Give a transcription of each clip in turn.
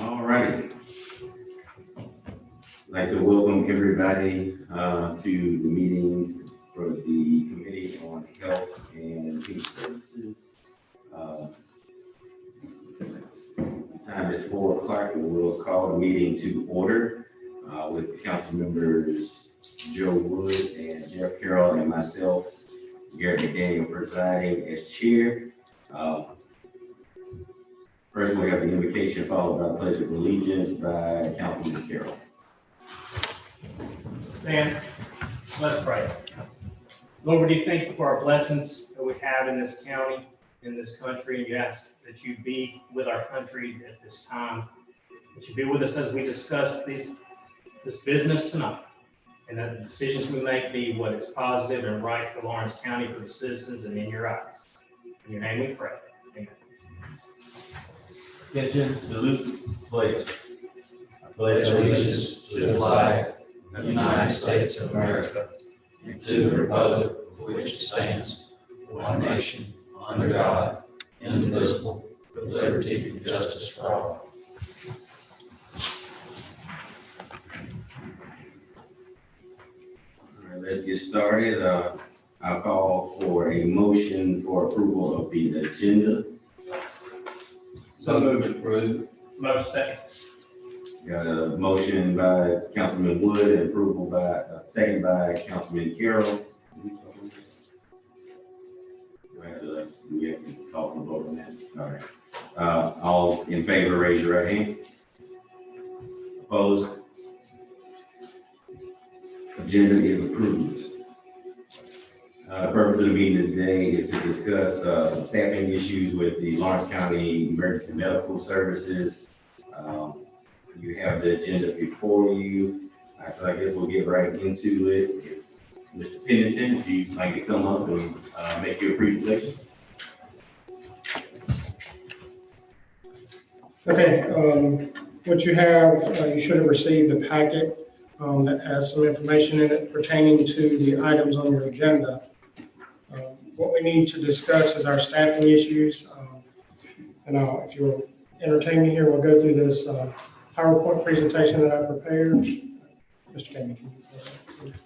All righty. I'd like to welcome everybody to the meeting for the Committee on Health and Human Services. The time is 4 o'clock and we'll call the meeting to order with the council members Joe Wood and Jeff Carroll and myself, Gary McDaniel, presiding as chair. First, we have the invocation followed by the Pledge of Allegiance by Councilman Carroll. Stand. Let's pray. Lord, we do thank you for our blessings that we have in this county, in this country, and you ask that you be with our country at this time, that you be with us as we discuss this business tonight, and that the decisions we make be what is positive and right for Lawrence County, for the citizens, and in your eyes. In your name we pray. Amen. Attention, salute, pledge. I pledge allegiance to the flag of the United States of America and to the republic for which it stands, one nation, under God, indivisible, with liberty and justice for all. All right, let's get started. I'll call for a motion for approval of the agenda. So moved. Approved. Motion second. Got a motion by Councilman Wood and approval by, second by Councilman Carroll. Do we have to call for a vote on that? All right. All in favor, raise your right hand. Opposed? Agenda is approved. The purpose of the meeting today is to discuss some staffing issues with the Lawrence County Emergency Medical Services. You have the agenda before you, so I guess we'll get right into it. Mr. Pennington, if you'd like to come up and make your presentation. Okay, what you have, you should have received a packet that has some information in it pertaining to the items on your agenda. What we need to discuss is our staffing issues. And if you'll entertain me here, we'll go through this PowerPoint presentation that I prepared. Mr. Kennedy, can you go ahead?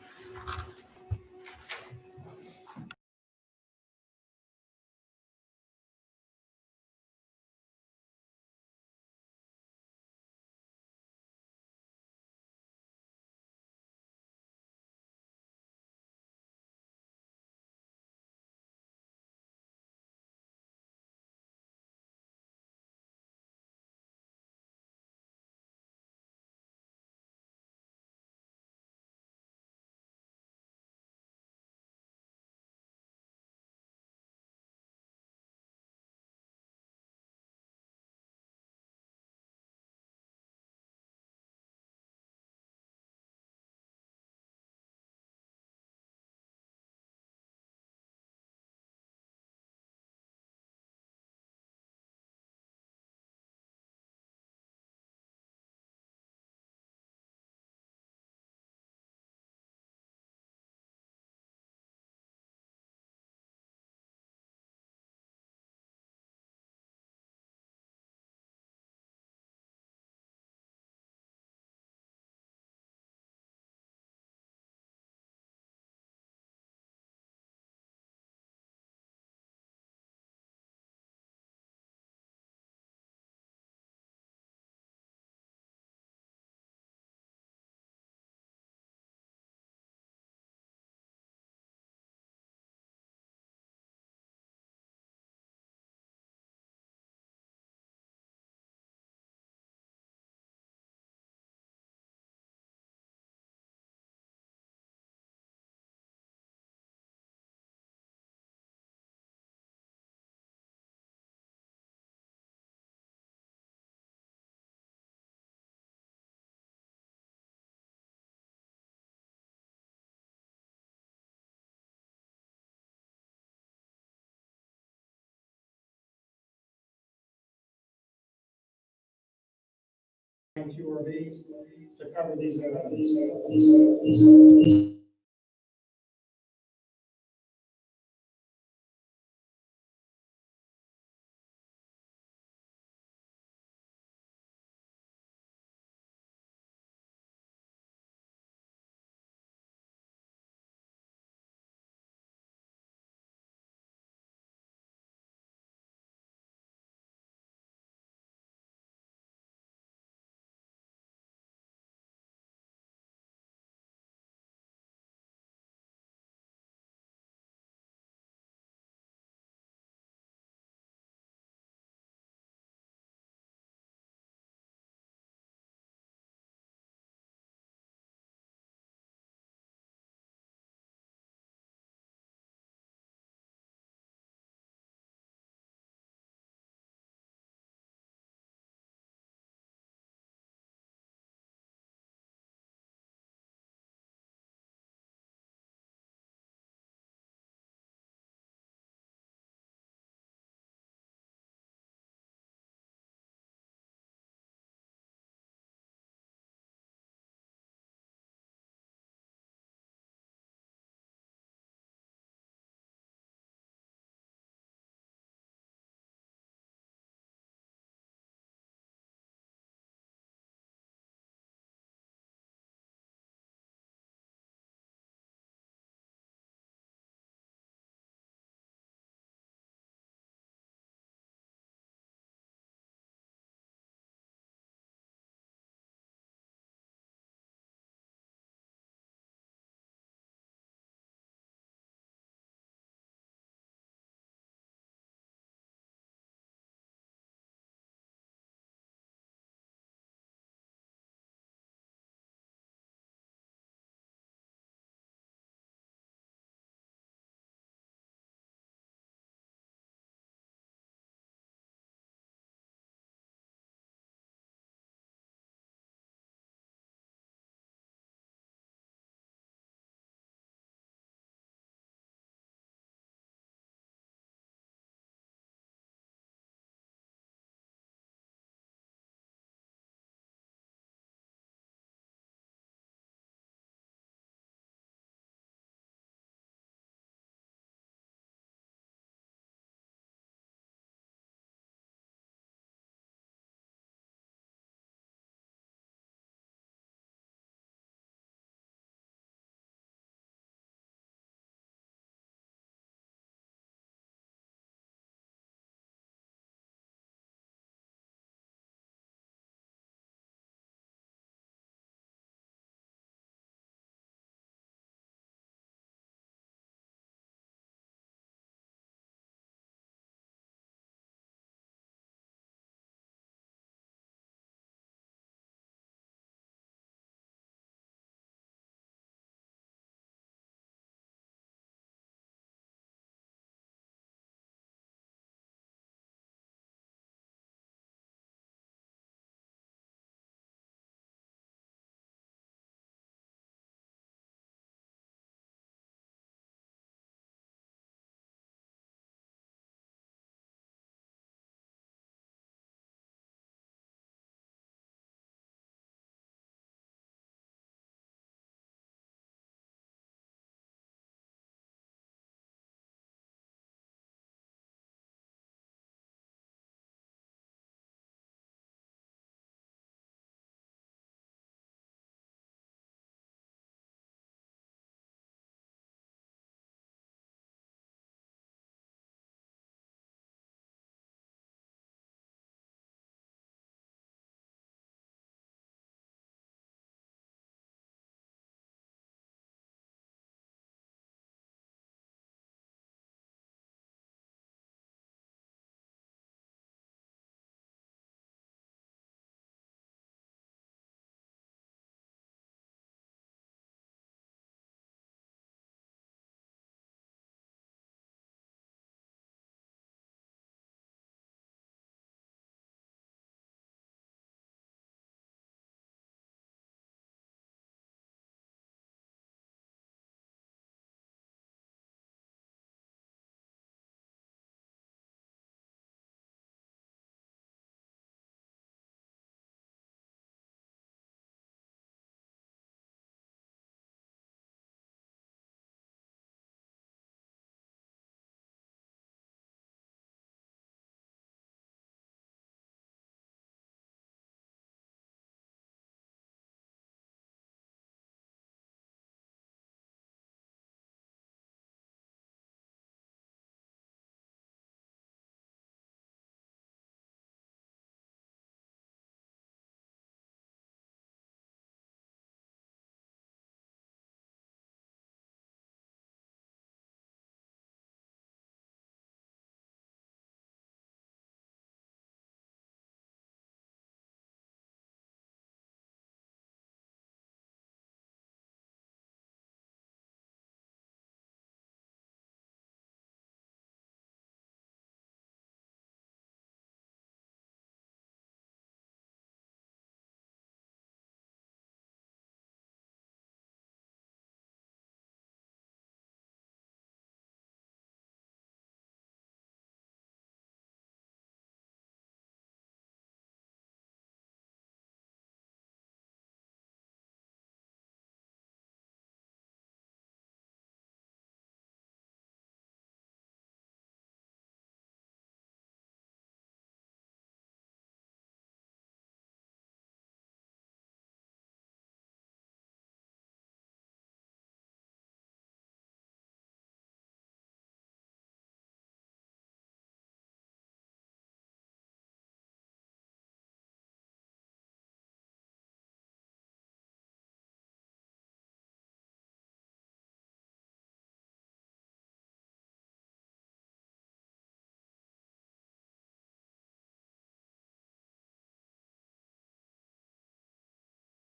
QRVs to cover these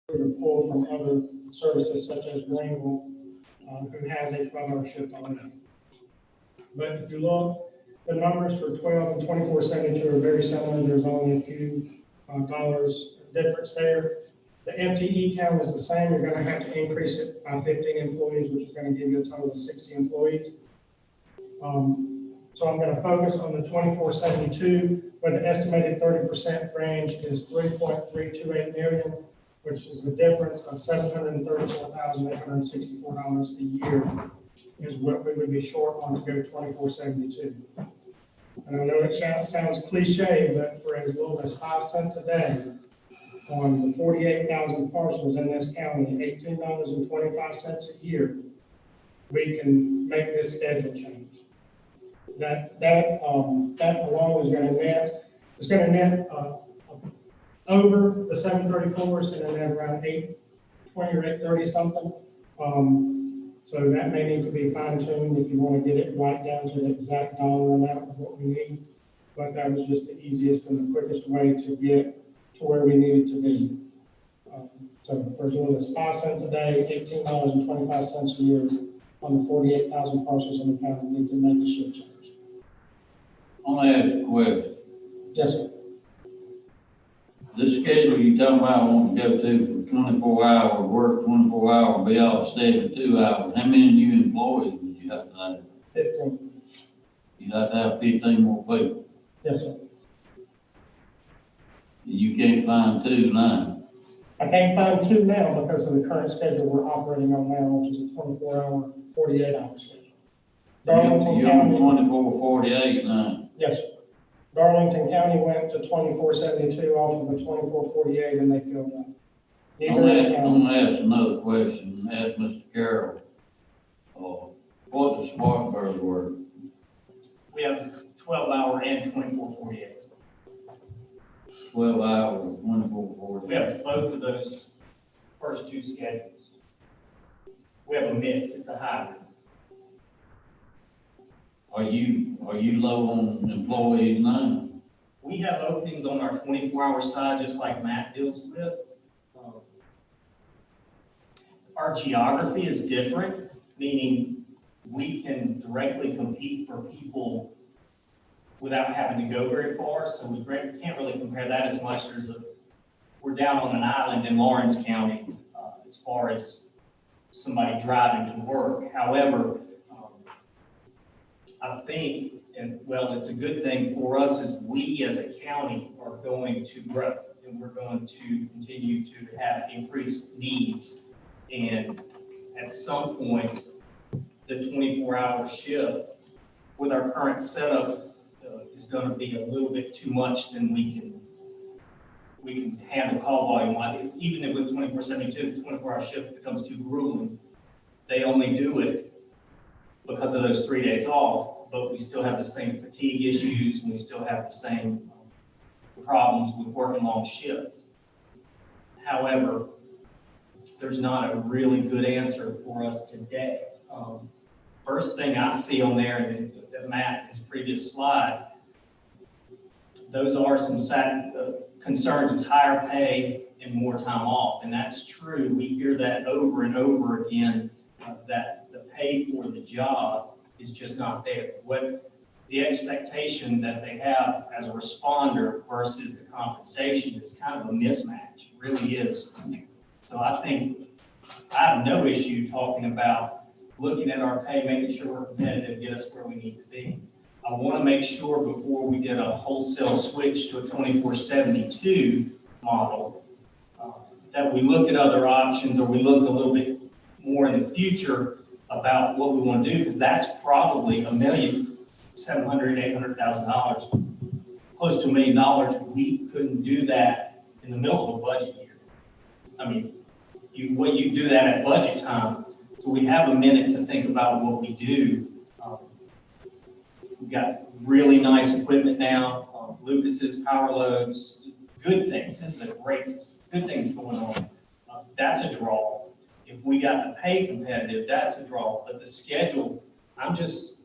recruit or pull from other services such as Greenville, who has a 12-hour shift already. But if you look, the numbers for 12 and 24/72 are very similar. There's only a few dollars difference there. The FTE count is the same. You're going to have to increase it by 15 employees, which is going to give you a total of 60 employees. So I'm going to focus on the 24/72, where the estimated 30% range is $3.328 million, which is a difference of $734,864 a year is what we would be short on to go 24/72. And I know it sounds cliche, but for as little as 5 cents a day on the 48,000 parcels in this county, $18.25 a year, we can make this schedule change. That alone is going to net, it's going to net over the 734s and then around 820 or 830 something. So that may need to be fine tuned if you want to get it right down to the exact dollar amount of what we need. But that was just the easiest and the quickest way to get to where we needed to be. So for as little as 5 cents a day, $18.25 a year on the 48,000 parcels in the county, we need to make the shift change. I want to ask a question. Yes, sir. This schedule you talking about, I want to go to for 24 hour work, 24 hour, be off 72 hours. How many new employees would you have to have? 15. You'd have to have 15 more people. Yes, sir. You can't find 2 now. I can't find 2 now because of the current schedule we're operating on now, which is a 24-hour, 48-hour schedule. Darlington You're on County, 24/48 now. yes, sir. Darlington County went to 24/72 off of the 24/48 and they filled up. I'm gonna ask another question. Ask Mr. Carroll. What does Spartanburg work? We have 12-hour and 24/48. 12 hours, 24/48. We have both of those first 2 schedules. We have a mix, it's a hybrid. Are you low on employees now? We have openings on our 24-hour side, just like Matt deals with. Our geography is different, meaning we can directly compete for people without having to go very far, so we can't really compare that as much. We're down on an island in Lawrence County as far as somebody driving to work. However, I think, it's a good thing for us as we as a county are going to grow and we're going to continue to have increased needs. And at some point, the 24-hour shift with our current setup is going to be a little bit too much than we can handle call volume. Even with 24/72, the 24-hour shift becomes too grueling. They only do it because of those 3 days off, but we still have the same fatigue issues and we still have the same problems with working long shifts. However, there's not a really good answer for us today. First thing I see on there, and that Matt, his previous slide, those are some concerns. It's higher pay and more time off, and that's true. We hear that over and over again, that the pay for the job is just not there. What the expectation that they have as a responder versus the compensation is kind of a mismatch. It really is. So I think I have no issue talking about looking at our pay, making sure we're competitive, get us where we need to be. I want to make sure before we get a wholesale switch to a 24/72 model, that we look at other options or we look a little bit more in the future about what we want to do, because that's probably $1,700,000, $800,000, close to $1 million. We couldn't do that in the middle of a budget year. I mean, you do that at budget time. So we have a minute to think about what we do. We've got really nice equipment now, Lucas's power loads, good things. This is a great system. Good things going on. That's a draw. If we got the pay competitive, that's a draw. But the schedule, I guess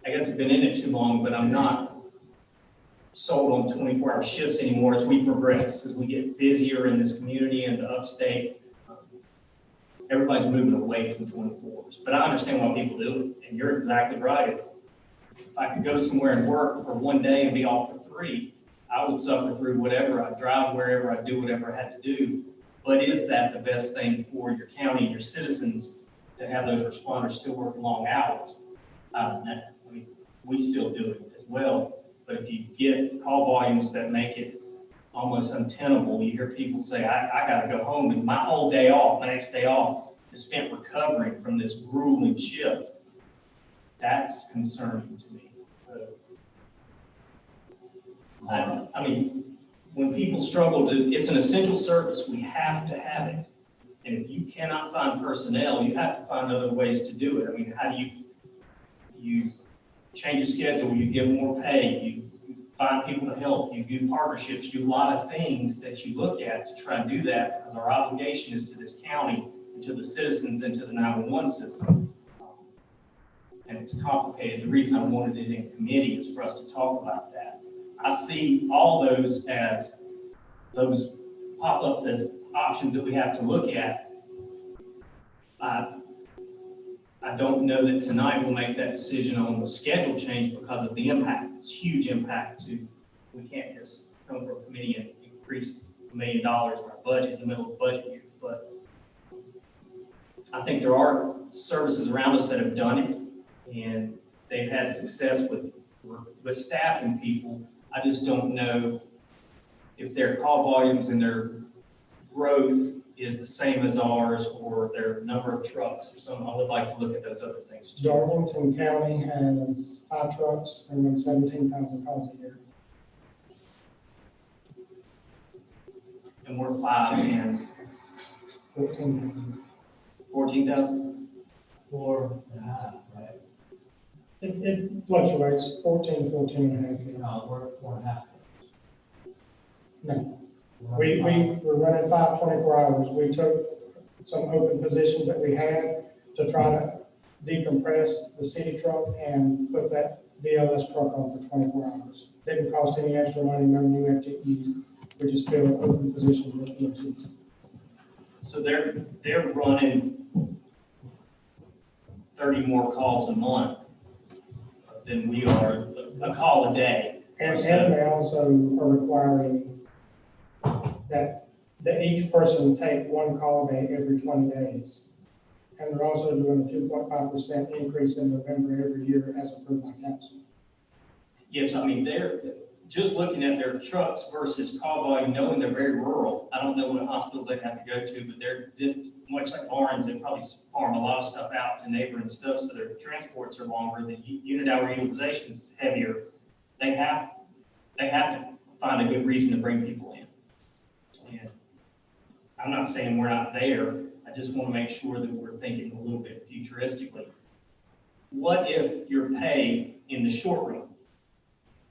I've been in it too long, but I'm not sold on 24-hour shifts anymore as we progress, as we get busier in this community and the upstate. Everybody's moving away from 24s, but I understand why people do it, and you're exactly right. If I could go somewhere and work for one day and be off for 3, I would suffer through whatever. I drive wherever, I do whatever I had to do. But is that the best thing for your county and your citizens to have those responders still working long hours? I mean, we still do it as well. But if you get call volumes that make it almost untenable, you hear people say, I got to go home, and my whole day off, my next day off, is spent recovering from this grueling shift. That's concerning to me. I mean, when people struggle it's an essential service, we have to have it. And if you cannot find personnel, you have to find other ways to do it. I mean, how do you change the schedule, you give more pay, you find people to help, you do partnerships, you do a lot of things that you look at to try and do that, because our obligation is to this county, and to the citizens, and to the 911 system. And it's complicated. The reason I wanted it in committee is for us to talk about that. I see all those pop-ups as options that we have to look at. I don't know that tonight we'll make that decision on the schedule change because of the impact. It's huge impact we can't just come from committee and increase $1 million in our budget in the middle of the budget year. But I think there are services around us that have done it, and they've had success with staffing people. I just don't know if their call volumes and their growth is the same as ours, or their number of trucks or something. I would like to look at those other things too. Darlington County has 5 trucks and run 17,000 calls a year. And we're 5 and 14,000. 14,000? 4.5, right? It fluctuates, 14 and a half. Yeah. No, we're 4.5. No, we're running 5 24 hours. We took some open positions that we had to try to decompress the city truck and put that BLS truck on for 24 hours. Didn't cost any extra money, no new FTEs. We just filled open positions with EMTs. So they're running 30 more calls a month than we are, a call a day. And they also are requiring that each person take 1 call a day every 20 days. And they're also doing a 2.5% increase in November every year as approved by council. Yes, I mean, they're just looking at their trucks versus call volume, knowing they're very rural. I don't know what hospitals they have to go to, but they're just much like barns. They probably farm a lot of stuff out to neighboring stuff, so their transports are longer. The unit hour utilization is heavier. They have to find a good reason to bring people in. And I'm not saying we're not there. I just want to make sure that we're thinking a little bit futuristically. What if your pay in the short run?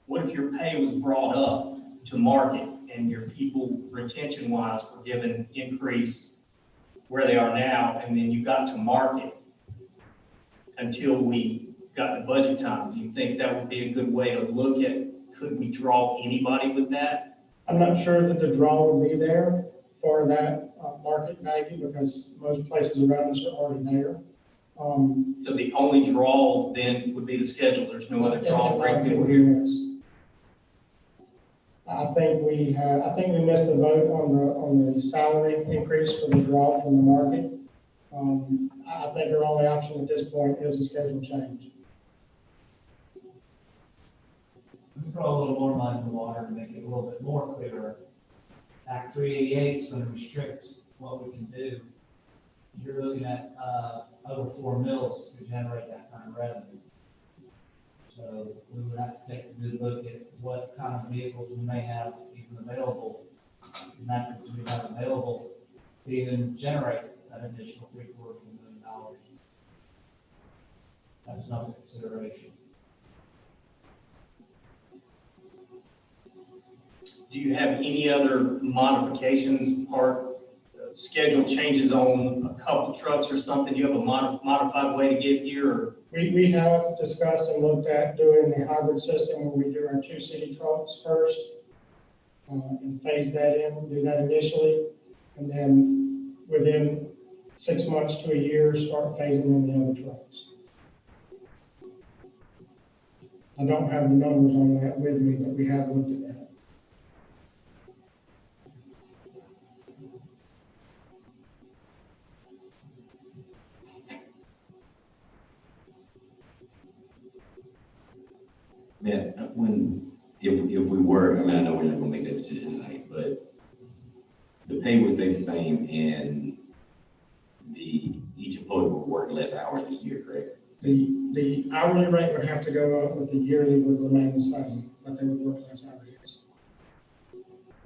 What if your pay was brought up to market and your people retention-wise were given increase where they are now, and then you got to market until we got to budget time? Do you think that would be a good way to look at, could we draw anybody with that? I'm not sure that the draw would be there for that market value because most places around us are already there. So the only draw then would be the schedule. There's no other draw to bring people here. Yes. I think we missed the vote on the salary increase for the draw from the market. I think our only option at this point is a schedule change. We throw a little more money in the water to make it a little bit more clearer. Act 388 is going to restrict what we can do. You're looking at over 4 mils to generate that kind of revenue. So we would have to take a good look at what kind of vehicles we may have even available, methods we have available to even generate an additional $750,000. That's another consideration. Do you have any other modifications, part schedule changes on a couple trucks or something, you have a modified way to get here, or? We have discussed and looked at doing the hybrid system where we do our two city trucks first, and phase that in, do that initially, and then within 6 months to a year, start phasing in the other trucks. I don't have the numbers on that with me, but we have looked at that. Man, if we were, I mean, I know we're not gonna make that decision tonight, but the pay would stay the same and each employee would work less hours a year, correct? The hourly rate would have to go up, but the yearly would remain the same, but they would work less hours.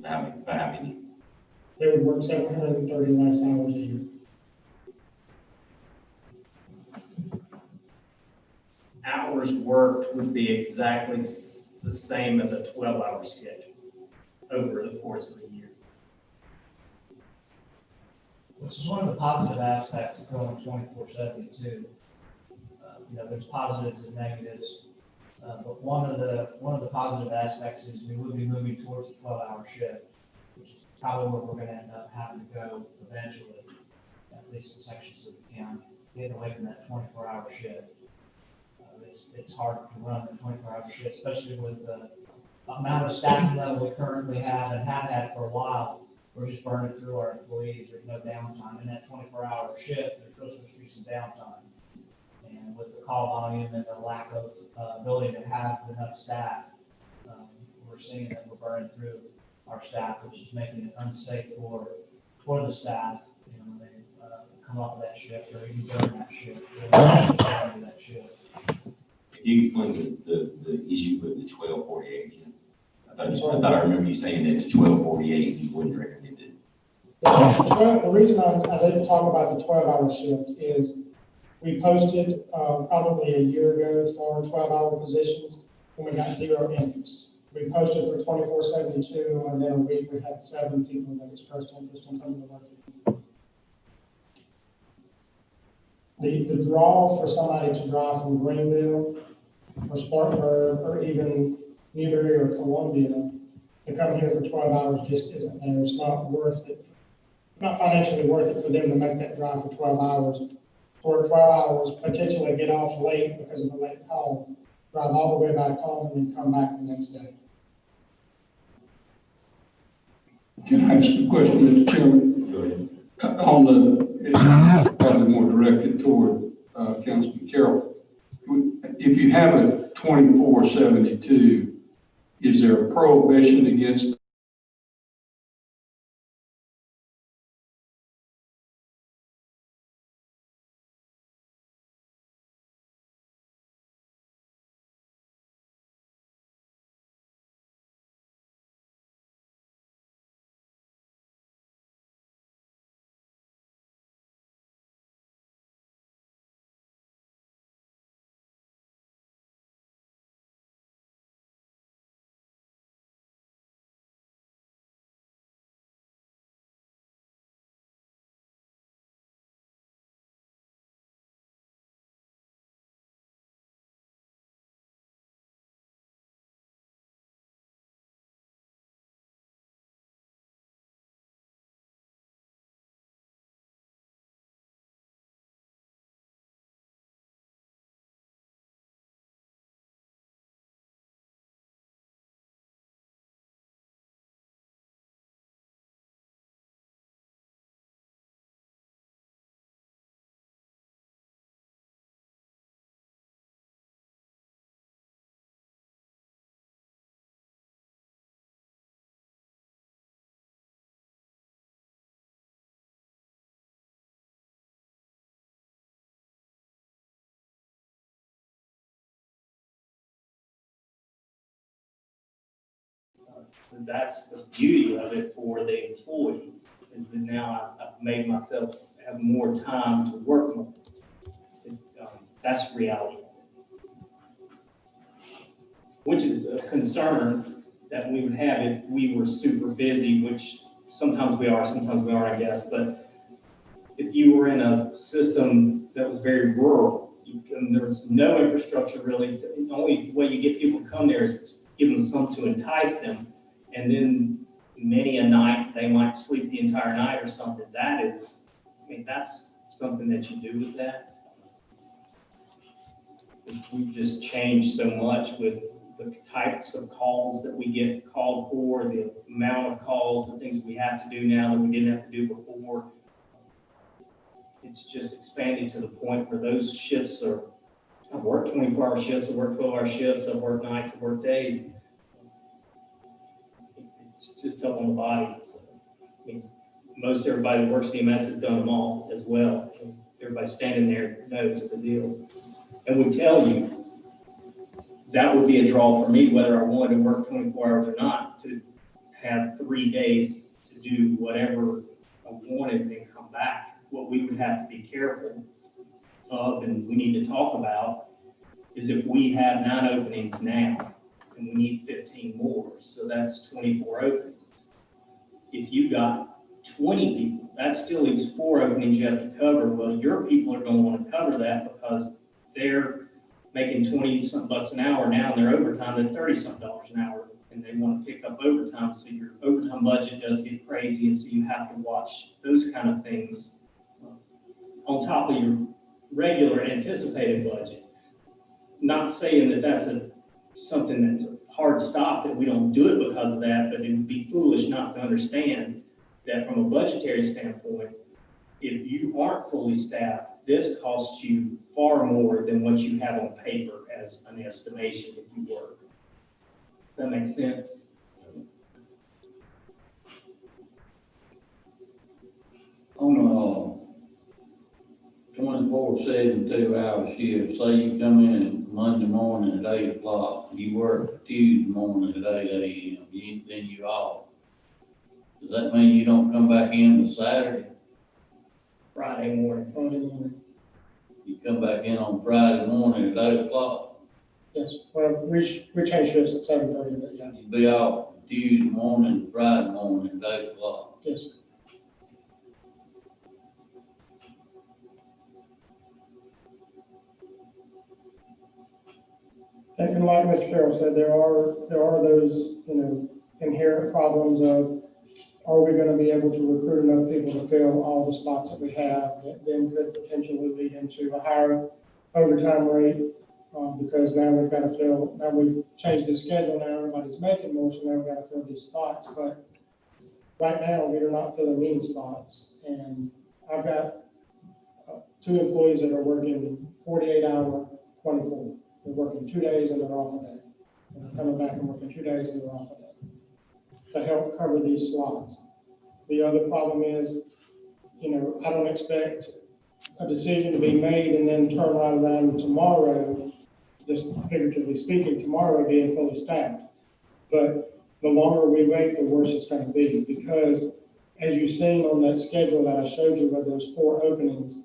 By how many? They would work 730 less hours a year. Hours worked would be exactly the same as a 12-hour schedule over the course of the year. Which is one of the positive aspects of going 24/7 too. There's positives and negatives, but one of the positive aspects is we would be moving towards a 12-hour shift, which is probably where we're going to end up having to go eventually, at least in sections of the county, getting away from that 24-hour shift. It's hard to run a 24-hour shift, especially with the amount of staffing level we currently have and have had for a while. We're just burning through our employees. There's no downtime. In that 24-hour shift, there's supposed to be some downtime. And with the call volume and the lack of ability to have enough staff, we're seeing that we're burning through our staff, which is making it unsafe for the staff, when they come off of that shift or even during that shift, or that shift. Can you explain the issue with the 1248 again? I thought I remember you saying that the 1248 you wouldn't recommend it. The reason I didn't talk about the 12-hour shift is we posted probably a year ago for 12-hour positions when we got 0 interest. We posted for 24/72, and then a week we had 7 people that expressed interest in coming to work. The draw for somebody to drive from Greenville or Spartanburg or even Newberry or Columbia to come here for 12 hours just isn't there. It's not worth it. It's not financially worth it for them to make that drive for 12 hours. For 12 hours, potentially get off late because of a late call, drive all the way back home and then come back the next day. Can I ask a question, Mr. Chairman? Go ahead. On it's probably more directed toward Councilman Carroll. If you have a 24/72, is there a prohibition against So that's the beauty of it for the employee, is that now I've made myself have more time to work more. That's reality. Which is a concern that we would have if we were super busy, which sometimes we are, sometimes we aren't, I guess, but if you were in a system that was very rural, and there was no infrastructure really, the only way you get people to come there is give them something to entice them, and then many a night, they might sleep the entire night or something. That is, I mean, that's something that you do with that. We've just changed so much with the types of calls that we get called for, the amount of calls, the things we have to do now that we didn't have to do before. It's just expanded to the point where those shifts are, I've worked 24-hour shifts, I've worked 12-hour shifts, I've worked nights, I've worked days. It's just tough on the body. So, I mean, most everybody that works CMS has done them all as well. Everybody standing there knows the deal. And would tell you, that would be a draw for me, whether I wanted to work 24 hours or not, to have 3 days to do whatever I wanted and then come back. What we would have to be careful of, and we need to talk about, is if we have 9 openings now, and we need 15 more, so that's 24 openings. If you got 20 people, that still leaves 4 openings you have to cover. Well, your people are going to want to cover that because they're making 20-something bucks an hour now, and their overtime at $30-something an hour, and they want to pick up overtime, so your overtime budget does get crazy, and so you have to watch those kind of things on top of your regular anticipated budget. Not saying that that's something that's a hard stop, that we don't do it because of that, but it would be foolish not to understand that from a budgetary standpoint, if you aren't fully staffed, this costs you far more than what you have on paper as an estimation if you work. Does that make sense? On a 24/7, 2-hour shift, say you come in Monday morning at 8 o'clock, you work Tuesday morning at 8 a.m., then you off. Does that mean you don't come back in on Saturday? Friday morning. You come back in on Friday morning at 8 o'clock? Yes, well, we change shifts at 7:30, but yeah, You'd be off Tuesday morning, Friday morning at 8 o'clock. yes. And like Mr. Farrell said, there are those, inherent problems of, are we going to be able to recruit enough people to fill all the spots that we have that then could potentially lead into a higher overtime rate? Because now we've changed the schedule, now everybody's making more, so now we've got to fill these spots. But right now, we are not filling any spots. And I've got 2 employees that are working 48-hour, 24. They're working 2 days and they're off a day. And they're coming back and working 2 days and they're off a day to help cover these slots. The other problem is, I don't expect a decision to be made and then turn right around tomorrow, just figuratively speaking, tomorrow being fully staffed. But the longer we wait, the worse it's going to be, because as you've seen on that schedule that I showed you with those 4 openings,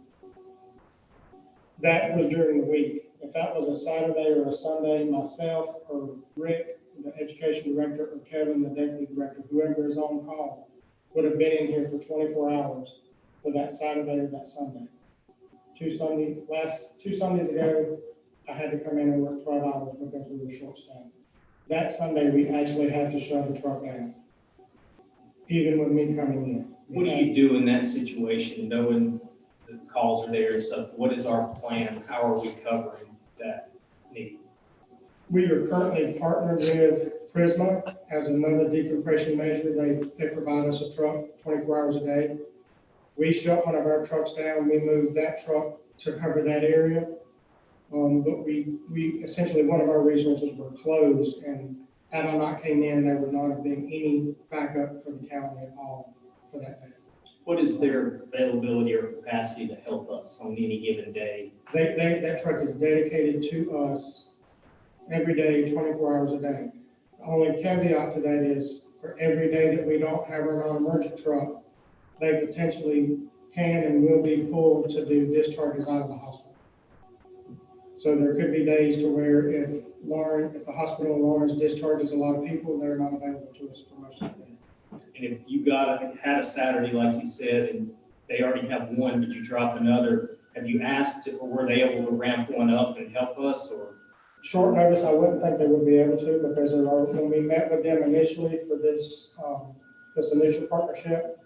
that was during the week. If that was a Saturday or a Sunday, myself or Rick, the education director, or Kevin, the deputy director, whoever is on call, would have been in here for 24 hours for that Saturday or that Sunday. 2 Sundays ago, I had to come in and work 12 hours because we were short-staffed. That Sunday, we actually had to shut the truck down, even with me coming in. What do you do in that situation, knowing the calls are there and stuff? What is our plan? How are we covering that need? We are currently partnered with Prisma as another decompression measure. They provide us a truck 24 hours a day. We shut one of our trucks down. We moved that truck to cover that area. But we essentially, one of our resources were closed, and had I not came in, there would not have been any backup for the county at all for that day. What is their availability or capacity to help us on any given day? That truck is dedicated to us every day, 24 hours a day. The only caveat to that is for every day that we don't have our non-emergent truck, they potentially can and will be pulled to do discharges out of the hospital. So there could be days to where if the hospital in Lawrence discharges a lot of people, they're not available to us for most of the day. And if you had a Saturday, like you said, and they already have one, did you drop another? Have you asked, or were they able to ramp one up and help us, or? Short notice, I wouldn't think they would be able to, because when we met with them initially for this, this initial partnership,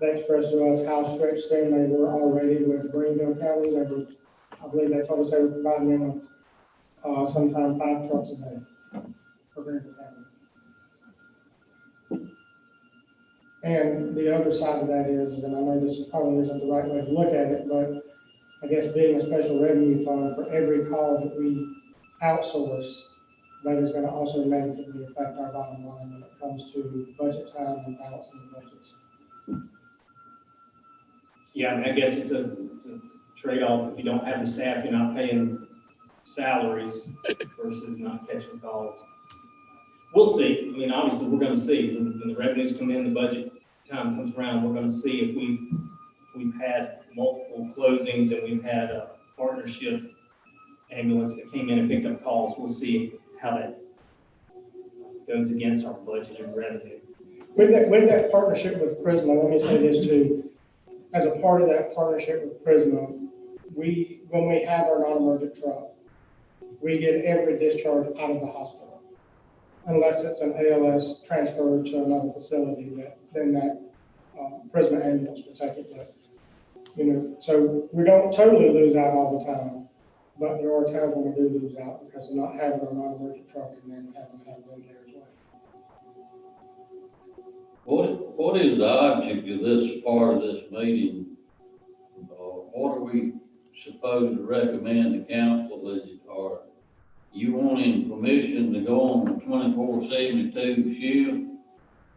they expressed to us how stretched thin they were already with Greenville County. They were, I believe they told us they were providing them, sometime 5 trucks a day for Greenville County. And the other side of that is, and I know this probably isn't the right way to look at it, but I guess being a special revenue fund, for every call that we outsource, that is going to also negatively affect our bottom line when it comes to budget time and balancing the budgets. Yeah, I mean, I guess it's a trade-off. If you don't have the staff, you're not paying salaries versus not catching calls. We'll see. I mean, obviously, we're gonna see when the revenues come in, the budget time comes around, we're gonna see if we've had multiple closings and we've had a partnership ambulance that came in and picked up calls. We'll see how that goes against our budget and revenue. With that partnership with Prisma, let me say this too. As a part of that partnership with Prisma, when we have our non-emergent truck, we get every discharge out of the hospital, unless it's an ALS transfer to another facility. Then that Prisma ambulance will take it. But so we don't totally lose out all the time, but there are times when we do lose out because of not having our non-emergent truck and then having to have them there as well. What is the object of this part of this meeting? What are we supposed to recommend the council? Are you wanting permission to go on the 24/72 shift?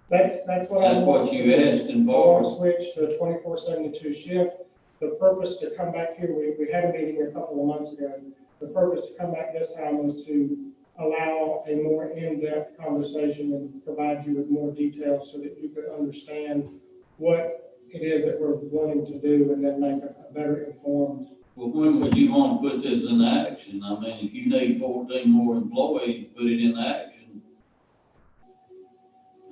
That's what you asking I for? want to switch to a 24/72 shift. The purpose to come back here, we had a meeting a couple of months ago. The purpose to come back this time was to allow a more in-depth conversation and provide you with more details so that you could understand what it is that we're wanting to do and then make a better informed. Well, when would you want to put this in action? I mean, if you need 14 more employees, put it in action.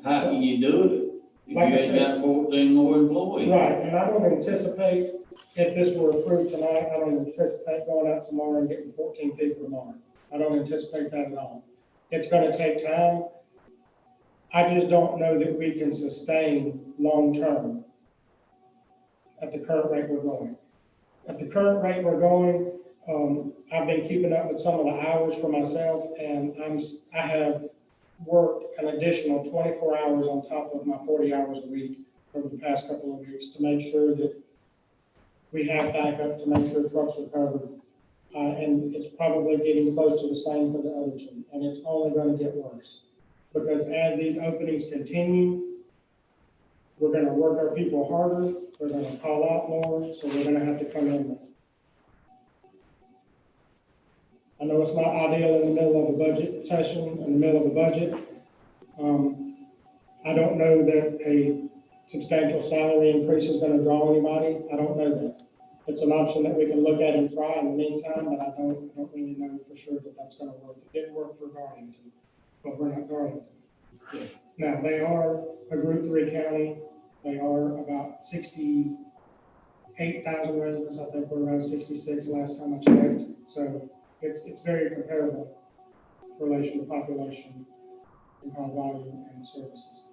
How can you do it if Like you I ain't said- got 14 more employees? Right, and I don't anticipate, if this were approved tonight, I don't anticipate going out tomorrow and getting 14 people tomorrow. I don't anticipate that at all. It's gonna take time. I just don't know that we can sustain long-term at the current rate we're going. At the current rate we're going, I've been keeping up with some of the hours for myself, and I have worked an additional 24 hours on top of my 40 hours a week over the past couple of weeks to make sure that we have backup, to make sure trucks are covered. And it's probably getting close to the same for the other two, and it's only going to get worse. Because as these openings continue, we're going to work our people harder, we're going to call out more, so we're going to have to come in more. I know it's not ideal in the middle of a budget session, in the middle of a budget. I don't know that a substantial salary increase is going to draw anybody. I don't know that. It's an option that we can look at and try in the meantime, but I don't really know for sure that that's going to work. It didn't work for Darlington, but we're not Darlington. Now, they are a Group 3 county. They are about 68,000 residents. I think we're around 66 last time I checked. So it's very comparable relation to population and call volume and services.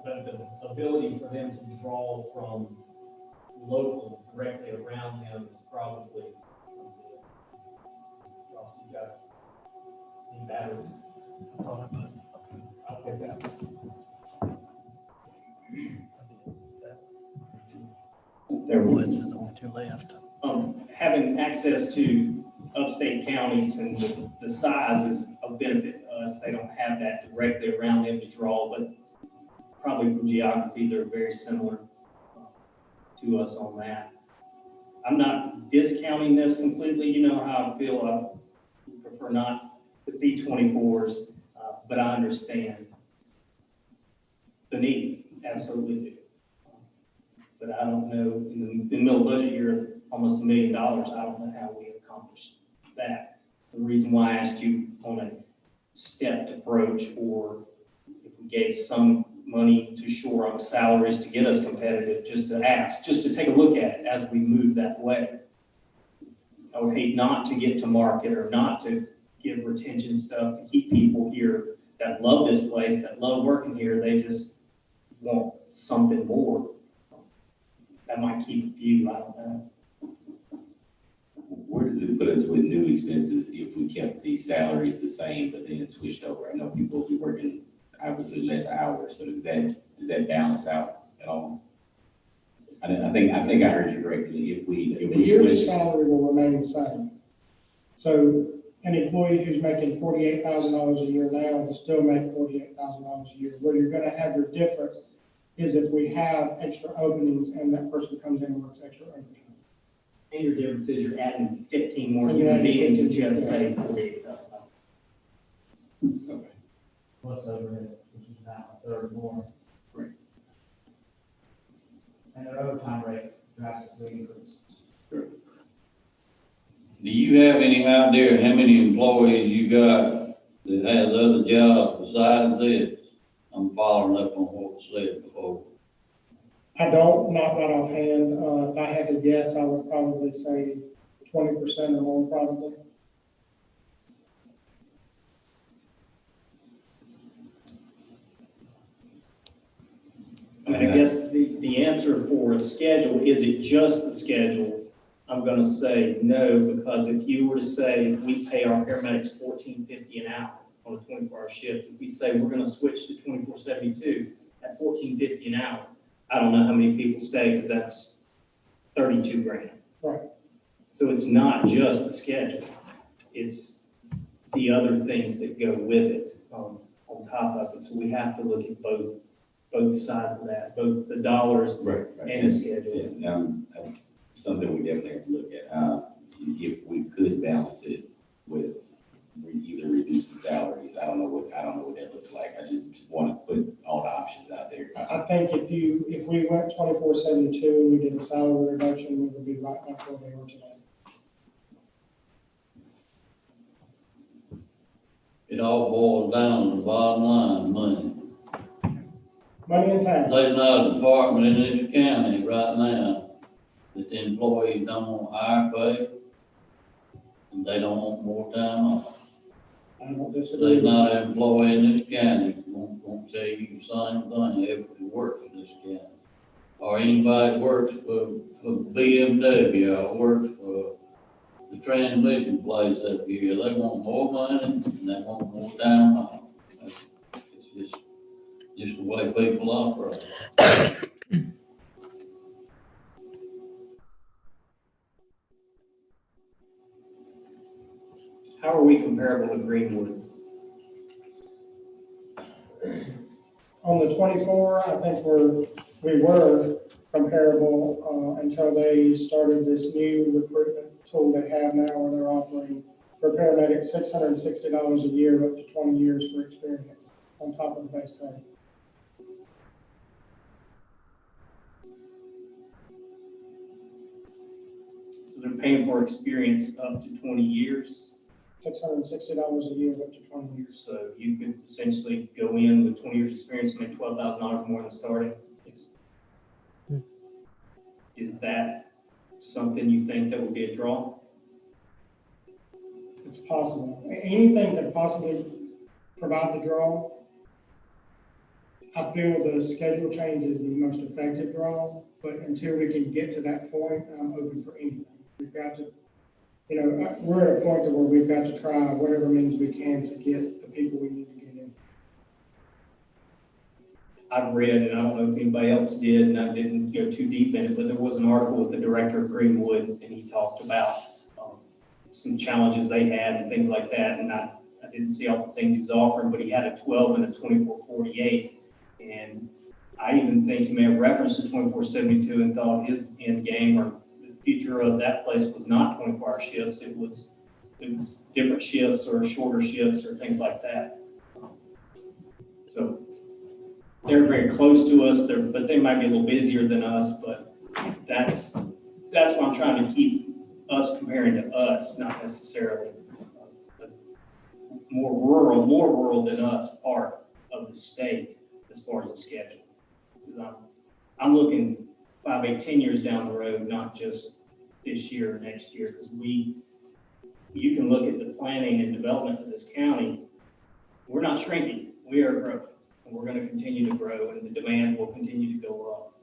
But the ability for them to draw from local directly around them is probably. Ross, you got any batteries? I'll get that. Woods is the only two left. Having access to upstate counties and the size is a benefit to us. They don't have that directly around them to draw, but probably from geography, they're very similar to us on that. I'm not discounting this completely. You know how I feel. I prefer not the B-24s, but I understand the need, absolutely do. But I don't know, in the middle of the budget year, almost $1 million, I don't know how we accomplish that. The reason why I asked you on a stepped approach or We gave some money to shore up salaries to get us competitive, just to ask, just to take a look at it as we move that way. I would hate not to get to market or not to give retention stuff to keep people here that love this place, that love working here. They just want something more. That might keep a few, I don't know. Where does it put us with new expenses if we kept the salaries the same, but then switched over? I know people will be working obviously less hours, so does that balance out at all? I think I heard you correctly. If The we yearly switch, salary will remain the same. So an employee who's making $48,000 a year now will still make $48,000 a year. Where you're gonna have your difference is if we have extra openings and that person comes in and works extra overtime. And your difference is you're adding 15 more And you're human adding beings that you 15, have to pay $48,000. okay. Plus overhead, which is about a third more. Right. And their overtime rate drastically increases. Do you have any idea how many employees you got that has other jobs besides this? I'm following up on what was said before. I don't, not right offhand. If I had to guess, I would probably say 20% or more probably. I mean, I guess the answer for a schedule, is it just the schedule? I'm gonna say no, because if you were to say, we pay our paramedics $14.50 an hour on a 24-hour shift, if we say we're gonna switch to 24/72 at $14.50 an hour, I don't know how many people stay, because that's 32 grand. Right. So it's not just the schedule, it's the other things that go with it, on top of it. So we have to look at both sides of that, both the dollars Right. and the schedule. Yeah, something we definitely have to look at. If we could balance it with either reducing salaries, I don't know what that looks like. I just want to put all the options out there. I think if we went 24/72 and we did a salary reduction, we would be right back where we are today. It all boils down to the bottom line, money. Money and time. There's not a department in this county right now that the employees don't want higher pay, and they don't want more time off. I don't disagree. There's not an employee in this county won't tell you the same thing, everybody works in this county. Or anybody that works for BMW, or works for the transmission place up here, they want more money and they want more time off. It's just the way people operate. How are we comparable to Greenwood? On the 24, I think we were comparable until they started this new recruitment tool they have now where they're offering for paramedics $660 a year up to 20 years for experience on top of the base pay. So they're paying for experience up to 20 years. $660 a year up to 20 years. So you could essentially go in with 20 years experience and make $12,000 more than starting. Is that something you think that would be a draw? It's possible. Anything that possibly provide the draw. I feel the schedule change is the most effective draw, but until we can get to that point, I'm open for anything. We've got to, we're at a point where we've got to try whatever means we can to get the people we need to get in. I've read, and I don't know if anybody else did, and I didn't go too deep in it, but there was an article with the director of Greenwood, and he talked about some challenges they had and things like that, and I didn't see all the things he was offering, but he had a 12 and a 24/48, and I even think he may have referenced the 24/72 and thought his end game or the future of that place was not 24-hour shifts, it was different shifts or shorter shifts or things like that. So they're very close to us, but they might be a little busier than us, but that's why I'm trying to keep us comparing to us, not necessarily more rural than us part of the state as far as the schedule. 'Cause I'm looking 5, 8, 10 years down the road, not just this year or next year, because you can look at the planning and development of this county. We're not shrinking, we are growing, and we're gonna continue to grow, and the demand will continue to go up.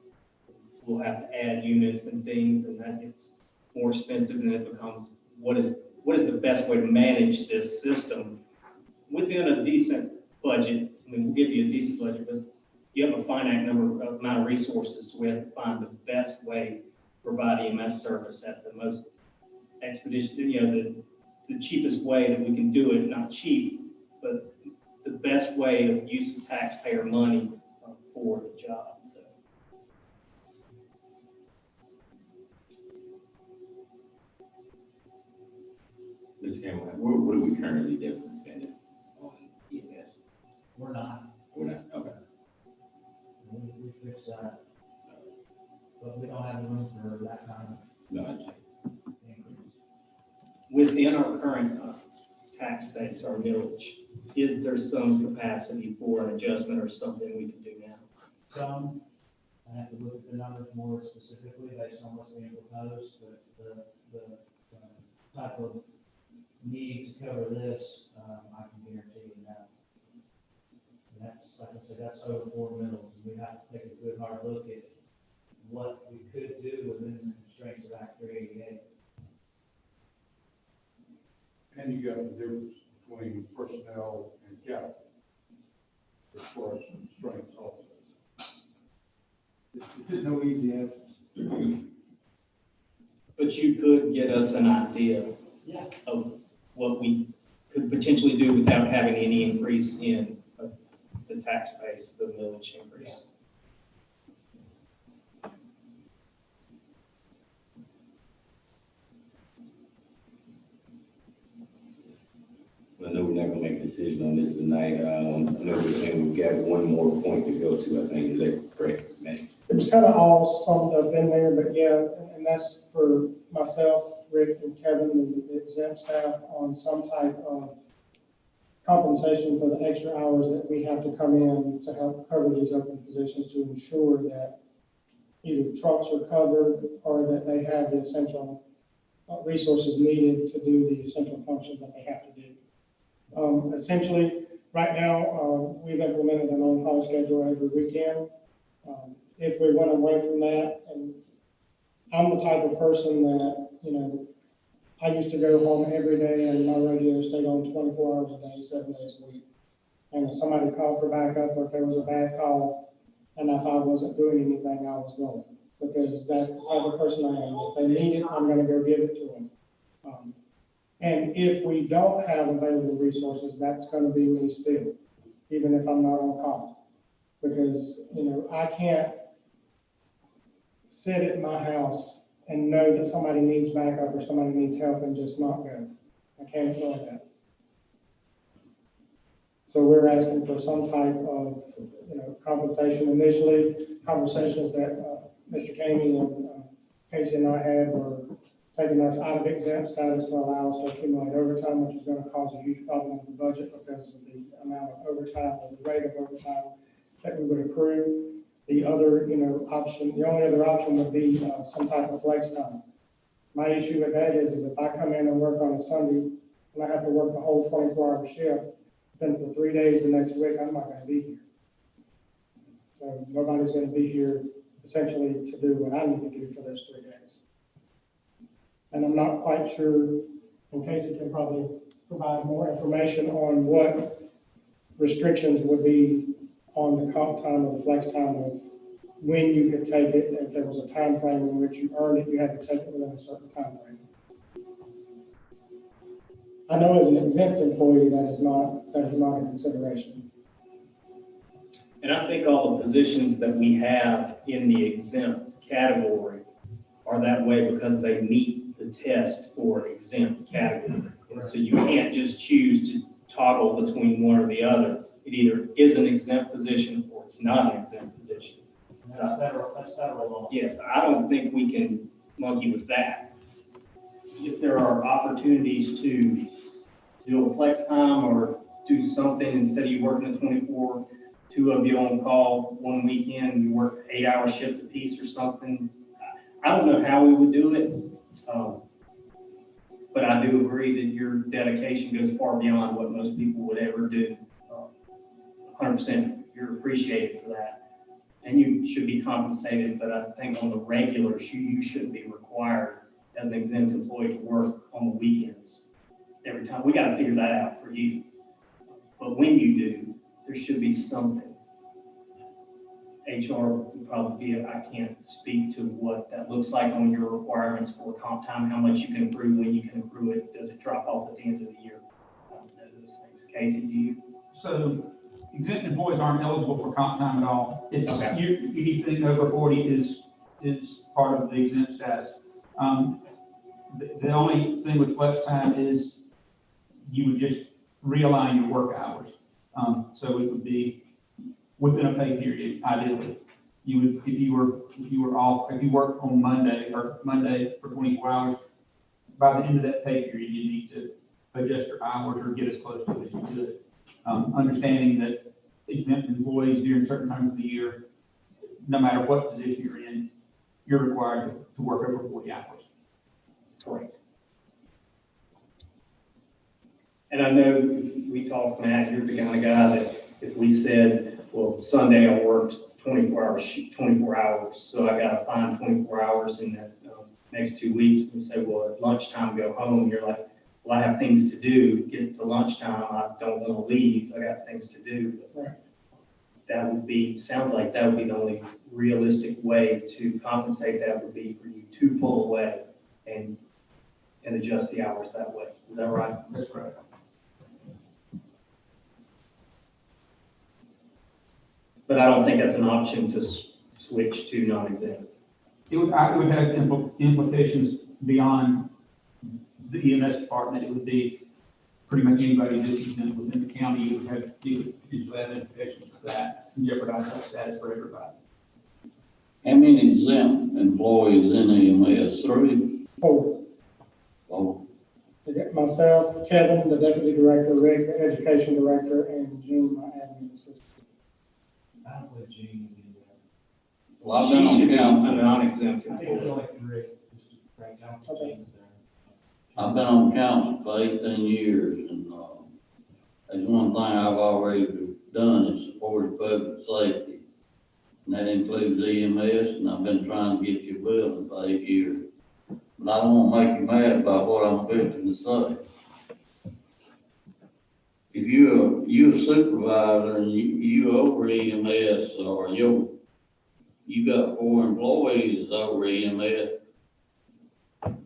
We'll have to add units and things, and that gets more expensive, and it becomes, what is the best way to manage this system within a decent budget? I mean, we'll give you a decent budget, but you have a finite amount of resources, so we have to find the best way to provide EMS service at the most expeditious, the cheapest way that we can do it, not cheap, but the best way of using taxpayer money for the job, so. Mr. Campbell, what are we currently deficit spending on EMS? We're not, We're not, okay. we fix that. But we don't have the room for that kind of No, increase. Within our current tax base, our millage, is there some capacity for an adjustment or something we can do now? Some, I have to look at the numbers more specifically based on what's being proposed, but the type of need to cover this, I can guarantee you that. And that's, like I said, that's over 4 mills. We have to take a good hard look at what we could do within the constraints of Act 388. And you got the difference between personnel and capital as far as constraints also. There's no easy answers. But you could get us an idea Yeah. of what we could potentially do without having any increase in the tax base, the millage increase. I know we're not gonna make a decision on this tonight. I know we've got one more point to go to, I think, is that correct, Matt? It was kind of all summed up in there, but yeah, and that's for myself, Rick, and Kevin, and the exempt staff on some type of compensation for the extra hours that we have to come in to help cover these open positions to ensure that either trucks are covered or that they have the essential resources needed to do the essential functions that they have to do. Essentially, right now, we've implemented an on-call schedule every weekend. If we went away from that, and I'm the type of person that, I used to go home every day and my radio stayed on 24 hours a day, 7 days a week. And if somebody called for backup or if there was a bad call, and if I wasn't doing anything, I was going. Because that's the type of person I am. If they need it, I'm gonna go give it to them. And if we don't have available resources, that's gonna be me still, even if I'm not on call. Because, I can't sit at my house and know that somebody needs backup or somebody needs help and just not go. I can't afford that. So we're asking for some type of, compensation. Initially, conversations that Mr. Kamey and Casey and I had were taking us out of exempt status to allow us to accumulate overtime, which is going to cause a huge problem in the budget because of the amount of overtime or the rate of overtime that we would accrue. The other, option, the only other option would be some type of flex time. My issue with that is if I come in and work on a Sunday and I have to work the whole 24-hour shift, then for 3 days the next week, I'm not going to be here. So nobody's going to be here essentially to do what I need to do for those 3 days. And I'm not quite sure, and Casey can probably provide more information on what restrictions would be on the comp time or the flex time of when you could take it. If there was a time frame in which you earned it, you had to take it within a certain time frame. I know as an exempt employee, that is not a consideration. And I think all the positions that we have in the exempt category are that way because they meet the test for exempt category. And so you can't just choose to toggle between one or the other. It either is an exempt position or it's not an exempt position. And that's federal law. Yes, I don't think we can monkey with that. If there are opportunities to do a flex time or do something instead of you working a 24 two of you on call one weekend, you work 8-hour shift apiece or something. I don't know how we would do it. But I do agree that your dedication goes far beyond what most people would ever do. 100%, you're appreciated for that. And you should be compensated, but I think on the regular, you shouldn't be required as an exempt employee to work on the weekends every time. We got to figure that out for you. But when you do, there should be something. HR would probably be, I can't speak to what that looks like on your requirements for comp time, how much you can accrue, when you can accrue it, does it drop off at the end of the year? I don't know those things. Casey, do you? So exempt employees aren't eligible for comp time at all. It's, Okay. anything over 40 is part of the exempt status. The only thing with flex time is you would just realign your work hours. So it would be within a pay period, ideally. You would, if you were off, if you work on Monday for 24 hours, by the end of that pay period, you need to adjust your hours or get as close to it as you could. Understanding that exempt employees during certain times of the year, no matter what position you're in, you're required to work over 40 hours. Correct. And I know we talked, Matt, you're the kind of guy that if we said, well, Sunday I worked 24 hours, so I got to find 24 hours in the next 2 weeks. We say, well, at lunchtime, go home. You're like, well, I have things to do. Get to lunchtime, I don't want to leave. I got things to do. Right. That would be, sounds like that would be the only realistic way to compensate. That would be for you to pull away and adjust the hours that way. Is that right? That's right. But I don't think that's an option to switch to non-exempt. It would have implications beyond the EMS department. It would be pretty much anybody that's exempt within the county. You would potentially have implications for that and jeopardize that status for everybody. How many exempt employees in EMS? 3? 4. Oh, We got myself, Kevin, the deputy director, Rick, the education director, and June, my admin assistant. I don't put Gene in there. well, I've been She should on be a council, non-exempt I think there's employee. only 3, just to break down the Okay. Gene's there. I've been on council for 18 years, and there's one thing I've already done is supported public safety. And that includes EMS, and I've been trying to get your bill for 8 years. But I don't want to make you mad about what I'm fixing to say. If you're a supervisor and you over EMS, or you got 4 employees over EMS,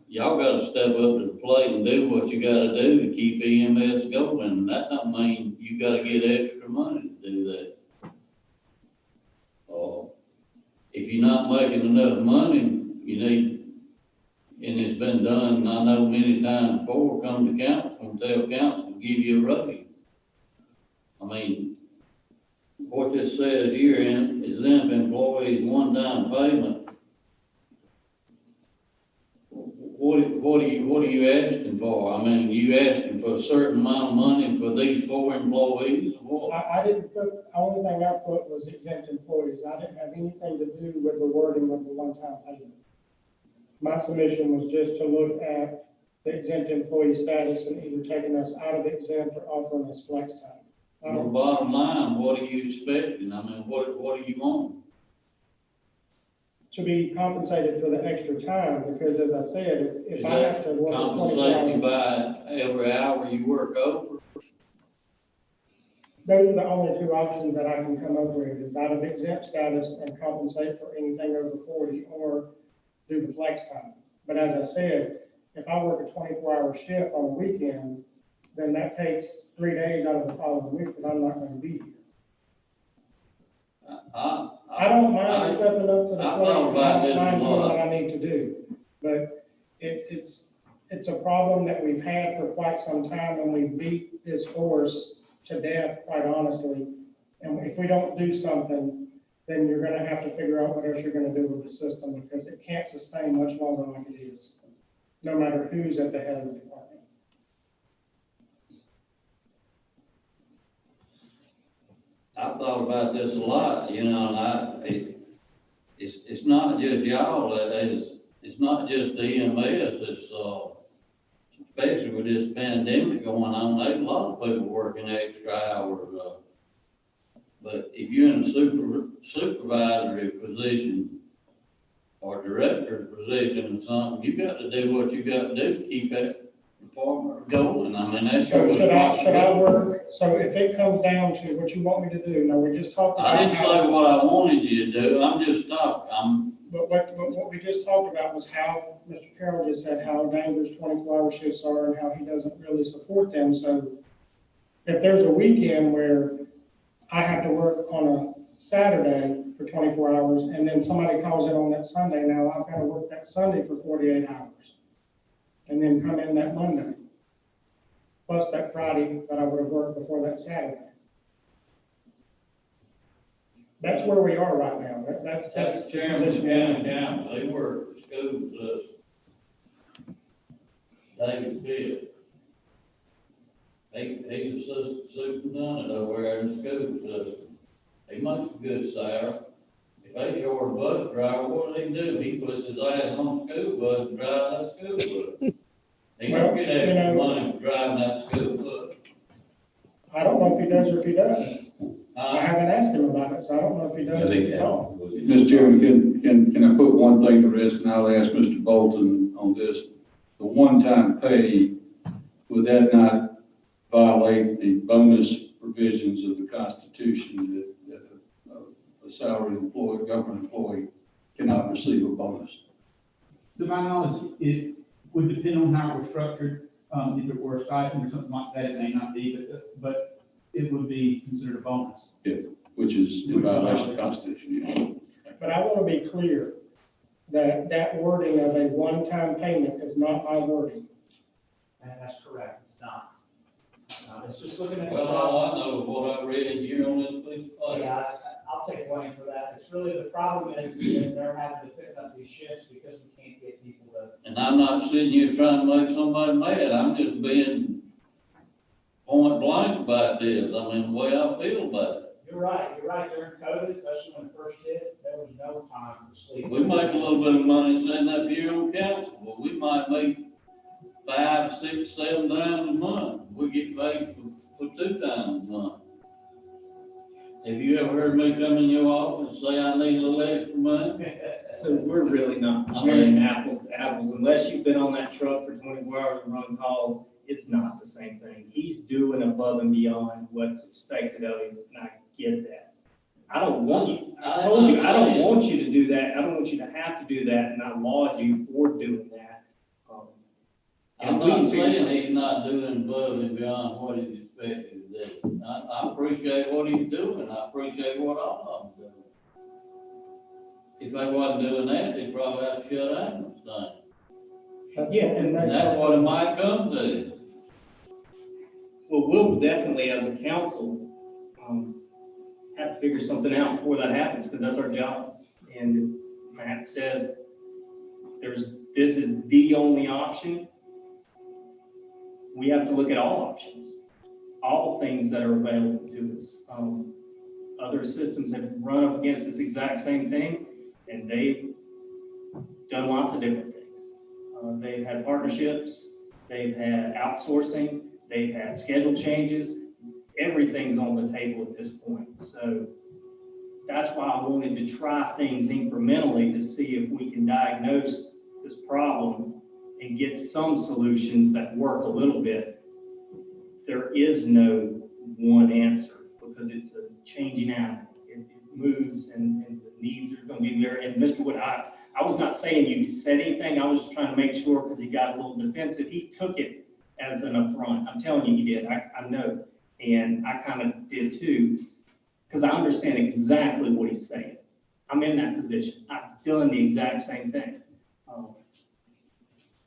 y'all gotta step up to the plate and do what you gotta do to keep EMS going. And that don't mean you gotta get extra money to do that. If you're not making enough money, you need, and it's been done, I know many times before, come to council and tell council to give you a raise. I mean, what this says here in exempt employees one-time payment. What are you asking for? I mean, you asking for a certain amount of money for these 4 employees, or what? I didn't put, the only thing I put was exempt employees. I didn't have anything to do with the wording of the one-time payment. My submission was just to look at the exempt employee status and either taking us out of exempt or offering us flex time. I Well, don't- bottom line, what are you expecting? I mean, what do you want? To be compensated for the extra time, because as I said, if Is I have to that work 24 compensate you hours, by every hour you work over? those are the only 2 options that I can come up with, is out of exempt status and compensate for anything over 40, or do the flex time. But as I said, if I work a 24-hour shift on a weekend, then that takes 3 days out of the following week that I'm not going to be here. I don't mind stepping up to the I plate. thought about this a I don't mind doing lot. what I need to do. But it's a problem that we've had for quite some time, and we beat this horse to death, quite honestly. And if we don't do something, then you're gonna have to figure out what else you're gonna do with the system, because it can't sustain much longer like it is, no matter who's at the head of the department. I've thought about this a lot, you know, and it's not just y'all, it's not just the EMS, it's, especially with this pandemic going on, there's a lot of people working extra hours, but if you're in a supervisory position or director position or something, you got to do what you got to do to keep that department going. I mean, that's your So should I responsibility. work, so if it comes down to what you want me to do, now, we just talked I about didn't say how, what I wanted you to do, I'm just talking, but what we just talked about was how, Mr. Carroll just said how dangerous 24-hour shifts are and how he doesn't really support them, so if there's a weekend where I have to work on a Saturday for 24 hours, and then somebody calls in on that Sunday, now I've got to work that Sunday for 48 hours, and then come in that Monday, plus that Friday that I would have worked before that Saturday. That's where we are right now. That's that's the chairman position we're in. down, they work for schools, David Field. He's assistant superintendent over there in the school system. He makes a good salary. If they short a bus driver, what do? He puts his ass on the school bus and drives that school bus. He Well, don't get you extra know, money for driving that school bus. I don't know if he does or if he doesn't. I Uh, haven't asked him about it, so I don't know if he does I or if think he that don't. would be- Mr. Chairman, can I put one thing to rest, and I'll ask Mr. Bolton on this. The one-time pay, would that not violate the bonus provisions of the Constitution that a salaried employee, government employee cannot receive a bonus? To my knowledge, it would depend on how it was structured. If it were a stipend or something like that, it may not be, but it would be considered a bonus. Which is in violation of the Constitution. But I want to be clear that that wording of a one-time payment is not my wording. And that's correct, it's not. It's just looking at the well, problem. all I know is what I read here on this piece of paper. Yeah, I'll take blame for that. It's really, the problem is that they're having to pick up these shifts because we can't get people to. And I'm not sitting here trying to make somebody mad, I'm just being point blank about this, I mean, the way I feel about it. You're right during COVID, especially when it first hit, there was no time for sleep. We make a little bit of money sitting up here on council, but we might make 5, 6, 7 times a month. We get paid for 2 times a month. Have you ever heard me come in your office and say I need a little extra money? So we're really not comparing apples to apples, unless you've been on that truck for 24 hours and run calls, it's not the same thing. He's doing above and beyond what's expected of him, and I get that. I don't want you, I told you, I don't want you to do that, I don't want you to have to do that, and I laud you for doing that. I'm And we can not figure saying something- he's not doing above and beyond what he's expected to do. I appreciate what he's doing, I appreciate what all of them do. If they wasn't doing that, they'd probably have to shut down this thing. Yeah, and And that's what it might come to. Well, we'll definitely, as a council, have to figure something out before that happens, because that's our job. And if Matt says this is the only option, we have to look at all options, all things that are available to us. Other systems have run up against this exact same thing, and they've done lots of different things. They've had partnerships, they've had outsourcing, they've had schedule changes. Everything's on the table at this point. So that's why I wanted to try things incrementally to see if we can diagnose this problem and get some solutions that work a little bit. There is no one answer because it's a changing animal. It moves and the needs are going to be there. And Mr. Wood, I was not saying you said anything. I was just trying to make sure because he got a little defensive. He took it as an affront. I'm telling you, he did. I know. And I kind of did too, because I understand exactly what he's saying. I'm in that position. I'm feeling the exact same thing.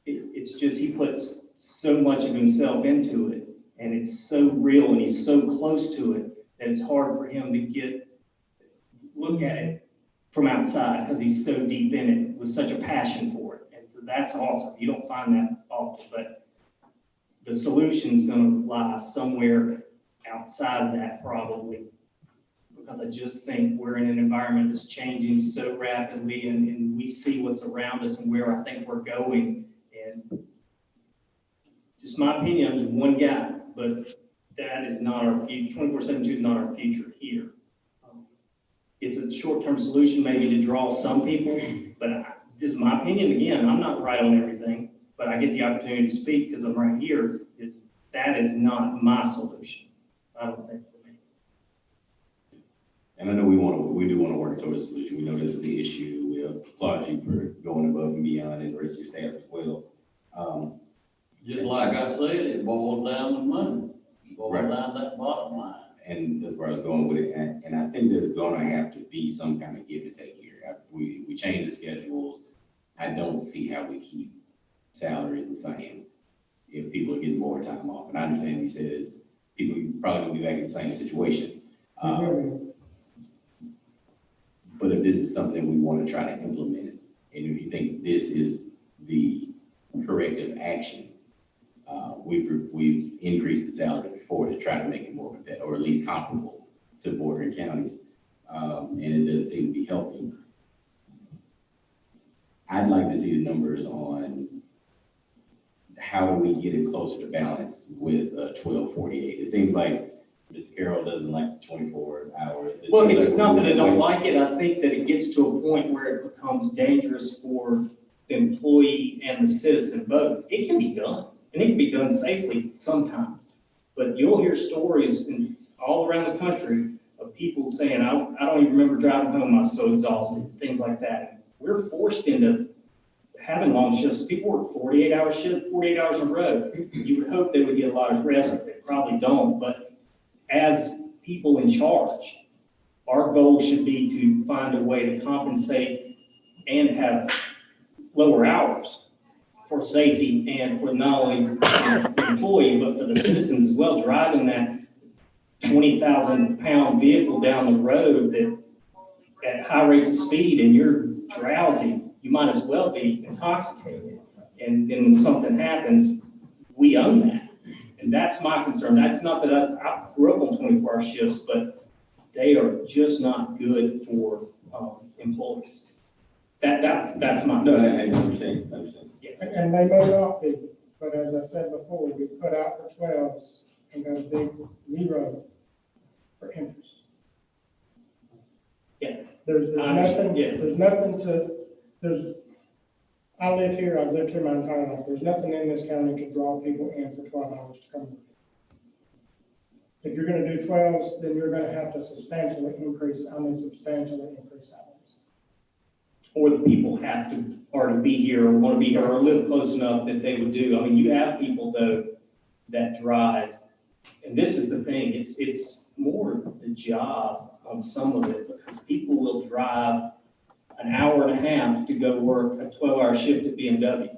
It's just he puts so much of himself into it, and it's so real, and he's so close to it that it's hard for him to look at it from outside because he's so deep in it with such a passion for it. And so that's awesome. You don't find that often, but the solution's going to lie somewhere outside of that probably. because I just think we're in an environment that's changing so rapidly, and we see what's around us and where I think we're going. And just my opinion, I'm just one guy, but that is not our future. 24/7 is not our future here. It's a short-term solution maybe to draw some people, but this is my opinion. Again, I'm not right on everything, but I get the opportunity to speak because I'm right here. That is not my solution. I don't think. And I know we do want to work towards a solution. We know this is the issue. We applaud you for going above and beyond, and the rest of your staff as well. Just like I said, it boils down to money, boils Right. down to that bottom line. And that's where I was going with it. And I think there's gonna have to be some kind of give and take here. We change the schedules. I don't see how we keep salaries the same if people are getting more time off. And I understand you said is people probably gonna be back in the same situation. But if this is something we want to try to implement, and if you think this is the corrective action, we've increased the salary before to try to make it more competitive, or at least comparable to bordering counties, and it doesn't seem to be helping. I'd like to see the numbers on how do we get it closer to balance with 1248. It seems like Mr. Carroll doesn't like the 24 hours. Well, it's not that I don't like it. I think that it gets to a point where it becomes dangerous for the employee and the citizen both. It can be done, and it can be done safely sometimes. But you'll hear stories all around the country of people saying, I don't even remember driving home, I was so exhausted, things like that. We're forced into having long shifts. People work 48-hour shifts, 48 hours in a row. You would hope they would get a lot of rest, but they probably don't. But as people in charge, our goal should be to find a way to compensate and have lower hours for safety and for not only the employee, but for the citizens as well, driving that 20,000-pound vehicle down the road that at high rates of speed and you're drowsy, you might as well be intoxicated. And then when something happens, we own that. And that's my concern. That's not that I grew up on 24-hour shifts, but they are just not good for employees. That's my No, concern. I understand. And they may not be, but as I said before, we put out for 12s and got a big zero for interest. Yeah. There's I understand, nothing, I live here, I've lived here my entire life. There's nothing in this county to draw people in for 12 hours to come. If you're gonna do 12s, then you're gonna have to substantially increase hours. Or the people have to, or to be here, or want to be here, or live close enough that they would do. I mean, you have people though that drive, and this is the thing, it's more the job on some of it, because people will drive an hour and a half to go work a 12-hour shift at BMW,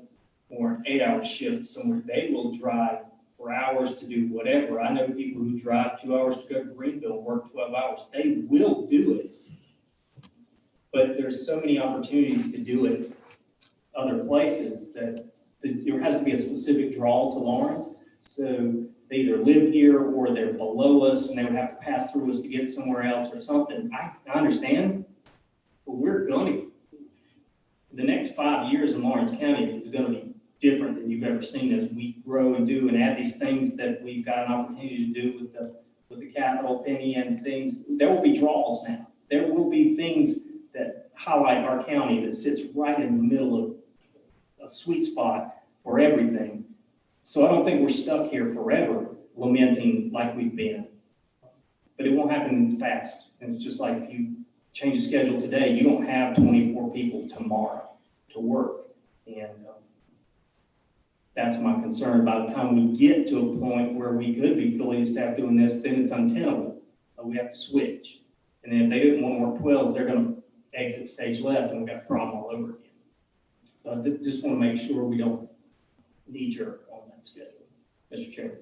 or an 8-hour shift somewhere. They will drive for hours to do whatever. I know people who drive 2 hours to go to Greenville, work 12 hours. They will do it. But there's so many opportunities to do it other places that there has to be a specific draw to Lawrence. So they either live here or they're below us and they would have to pass through us to get somewhere else or something. I understand, but we're going to, the next 5 years in Lawrence County is going to be different than you've ever seen as we grow and do and add these things that we've got an opportunity to do with the capital penny and things. There will be draws now. There will be things that highlight our county that sits right in the middle of a sweet spot for everything. So I don't think we're stuck here forever lamenting like we've been. But it won't happen fast. And it's just like if you change the schedule today, you don't have 24 people tomorrow to work. And that's my concern. By the time we get to a point where we could be fully staffed doing this, then it's untenable. We have to switch. And then if they didn't want to work 12s, they're going to exit stage left and we've got a problem all over again. So I just want to make sure we don't knee-jerk on that schedule. Mr. Chairman.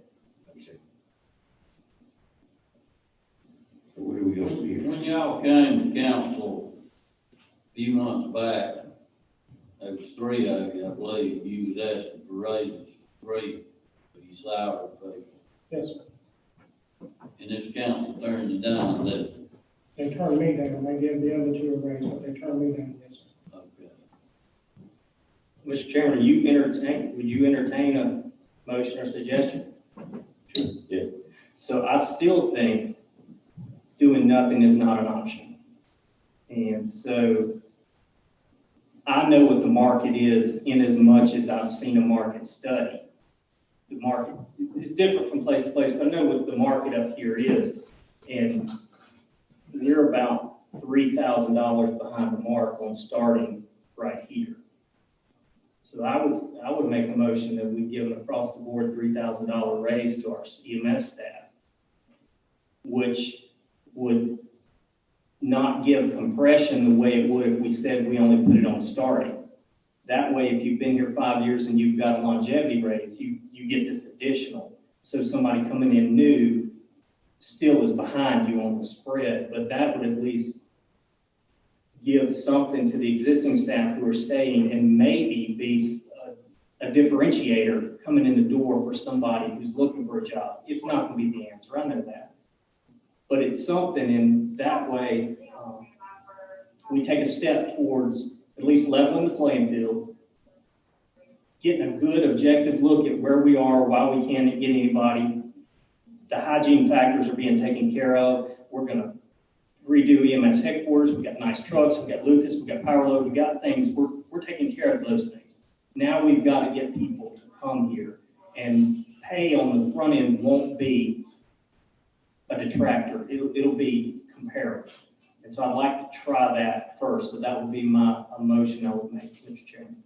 So where do we go from here? When y'all came to council a few months back, there was 3 of you, I believe, you was asking for raises, 3 for your salary people. Yes, sir. And this council turned it down, that They turned me down, they gave the other two a raise, but they turned me down, yes, sir. Okay. Mr. Chairman, would you entertain a motion or suggestion? Yeah. So I still think doing nothing is not an option. And so I know what the market is in as much as I've seen a market study. The market is different from place to place, but I know what the market up here is. And we're about $3,000 behind the mark on starting right here. So I would make a motion that we give an across the board $3,000 raise to our EMS staff, which would not give compression the way it would if we said we only put it on starting. That way, if you've been here 5 years and you've got a longevity raise, you get this additional. So somebody coming in new still is behind you on the spread, but that would at least give something to the existing staff who are staying and maybe be a differentiator coming in the door for somebody who's looking for a job. It's not going to be the answer, I know that. But it's something in that way, we take a step towards at least leveling the playing field, getting a good objective look at where we are, why we can't get anybody. The hygiene factors are being taken care of. We're going to redo EMS headquarters. We've got nice trucks. We've got Lucas. We've got Power Load. We've got things. We're taking care of those things. Now we've got to get people to come here, and pay on the front end won't be a detractor. It'll be comparable. And so I'd like to try that first. So that would be a motion I would make, Mr. Chairman.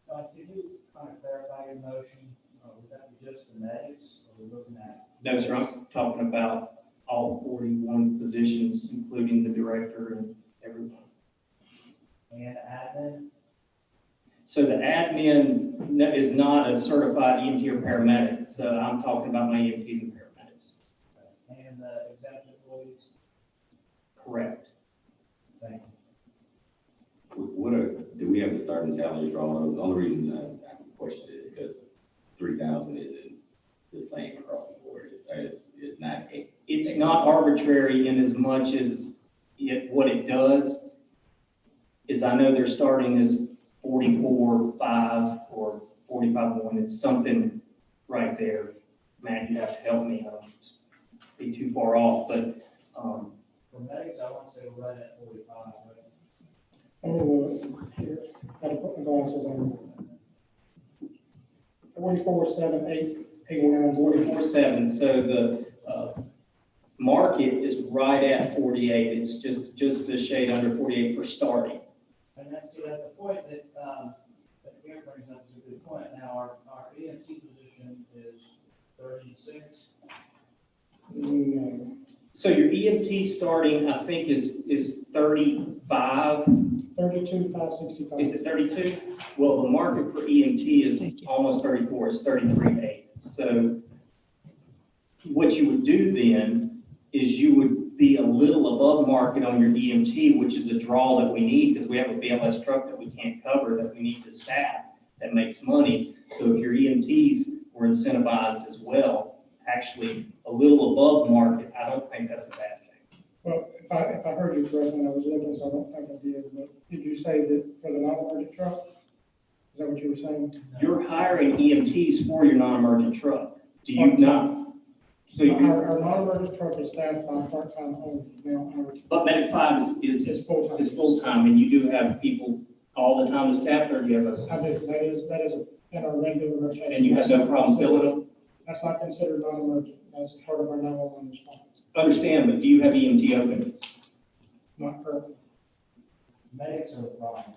Can you kind of clarify your motion? Would that be just the medics, or we're looking at? No, sir, I'm talking about all 41 positions, including the director and everyone. And admin? So the admin is not a certified EMT or paramedic. So I'm talking about my EMTs and paramedics. And the exempt employees? Correct. Thank you. Do we have the starting salaries for all of those? The only reason I have a question is because 3,000 isn't the same across the board. It's not. It's not arbitrary in as much as what it does is I know they're starting as 44.5 or 45.1. It's something right there. Matt, you have to help me. I don't be too far off, but For medics, I want to say we're right at 45, right? Let me look here, gotta put my glasses on. 44, 7, 8, 89, 44. 44.7. So the market is right at 48. It's just a shade under 48 for starting. And then, see, at the point that Gary brings up is a good point. Now, our EMT position is 36. No, So your EMT starting, I think, is 35. 32, 565. Is it 32? Well, the market for EMT is almost 34. It's 33.8. So what you would do then is you would be a little above market on your EMT, which is a draw that we need because we have a BLS truck that we can't cover that we need to staff that makes money. So if your EMTs were incentivized as well, actually a little above market, I don't think that's a bad thing. Well, if I heard you correctly, I was looking, so I don't think I did, but did you say that for the non-emergent truck? Is that what you were saying? You're hiring EMTs for your non-emergent truck. Do you not? So Our non-emergent truck is staffed by part-time only. Now, but Medic 5 is it's full-time. is full-time, and you do have people all the time to staff there, you have I do, that is in our regular rotation. and you have no problem filling them? That's not considered non-emergent, that's part of our 911 response, Understand, but do you have EMT openings? not currently. Medics are the problem.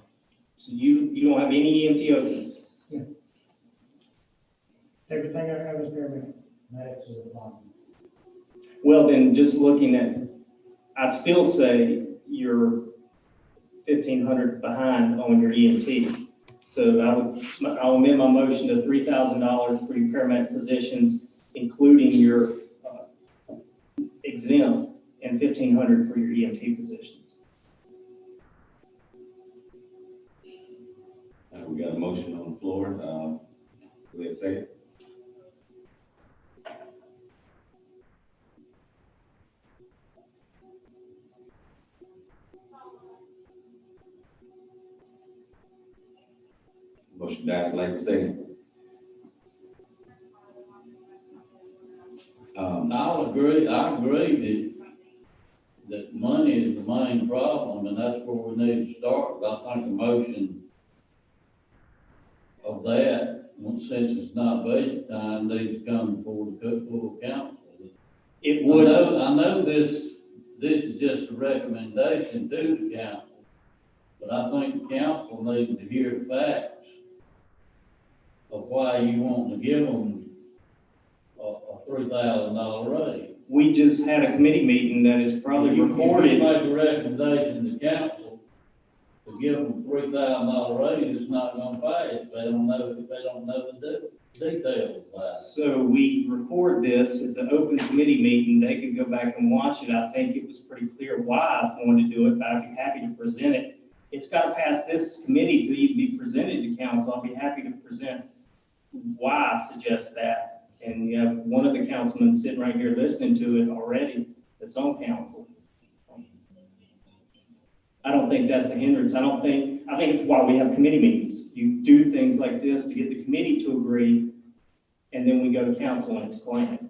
So you don't have any EMT openings? Everything I have is bare minimum. Medics are the problem. Well, then, just looking at, I'd still say you're 1,500 behind on your EMT. So I'll amend my motion to $3,000 for your paramedic positions, including your exempt, and 1,500 for your EMT positions. We got a motion on the floor. Do we have a second? Motion dies, like we say. I agree that money is the main problem, and that's where we need to start. But I think a motion of that, since it's not budget time, needs to come before the full council. It I would, know this is just a recommendation to the council, but I think the council needs to hear the facts of why you want to give them a $3,000 raise. we just had a committee meeting that is probably If you recorded. make a recommendation to the council to give them $3,000 raise, it's not gonna pass if they don't know the details about it. So we record this, it's an open committee meeting, they could go back and watch it. I think it was pretty clear why I wanted to do it, but I'd be happy to present it. It's got to pass this committee to even be presented to council. I'll be happy to present why I suggest that. And you have one of the councilmen sitting right here listening to it already, that's on council. I don't think that's a hindrance. I think it's why we have committee meetings. You do things like this to get the committee to agree, and then we go to council and explain it.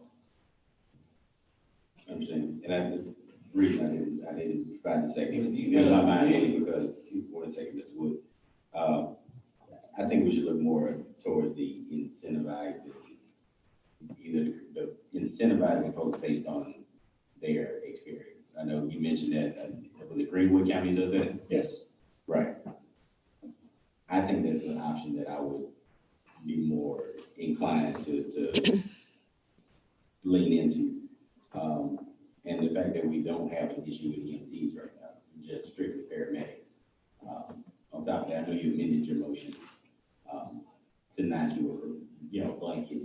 I understand. And the reason I didn't provide the second, You in my got mind, it. only because, one second, Mr. Wood. I think we should look more towards the incentivizing, either the incentivizing folks based on their experience. I know you mentioned that, was it Greenwood County does that? Yes. Right. I think that's an option that I would be more inclined to lean into. And the fact that we don't have an issue with EMTs right now, it's just strictly paramedics. On top of that, I know you amended your motion to not do a, blanket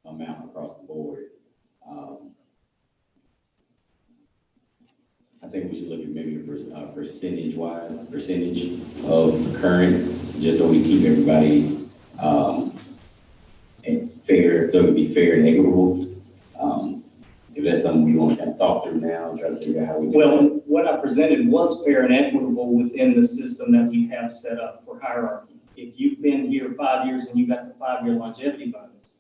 amount across the board. I think we should look at maybe a percentage of current, just so we keep everybody fair, so it can be fair and equitable. If that's something we want to talk through now, try to figure out how we do Well, it. what I presented was fair and equitable within the system that we have set up for hierarchy. If you've been here 5 years and you got the 5-year longevity bonus,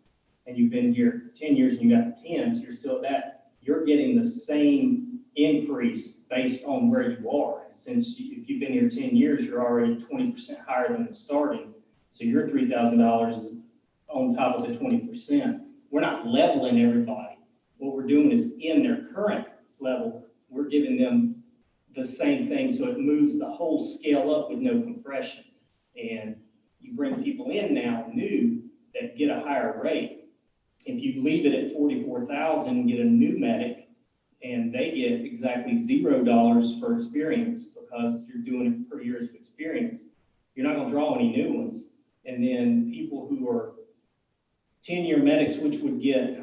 and you've been here 10 years and you got the 10, so you're still at that, you're getting the same increase based on where you are. Since if you've been here 10 years, you're already 20% higher than the starting. So your $3,000 is on top of the 20%. We're not leveling everybody. What we're doing is in their current level, we're giving them the same thing. So it moves the whole scale up with no compression. And you bring people in now new that get a higher rate. If you leave it at 44,000 and get a new medic, and they get exactly $0 for experience because you're doing it per years of experience, you're not gonna draw any new ones. And then people who are 10-year medics, which would get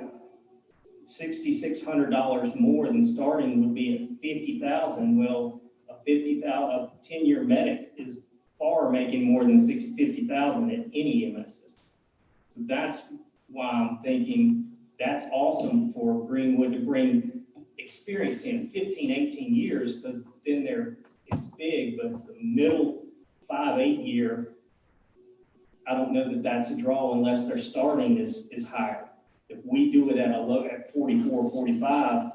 $6,600 more than starting, would be at 50,000. Well, a 10-year medic is far making more than 50,000 at any EMS system. So that's why I'm thinking that's awesome for Greenwood to bring experience in 15, 18 years, because then it's big, but the middle 5-8 year, I don't know that that's a draw unless their starting is higher. If we do it at 44, 45,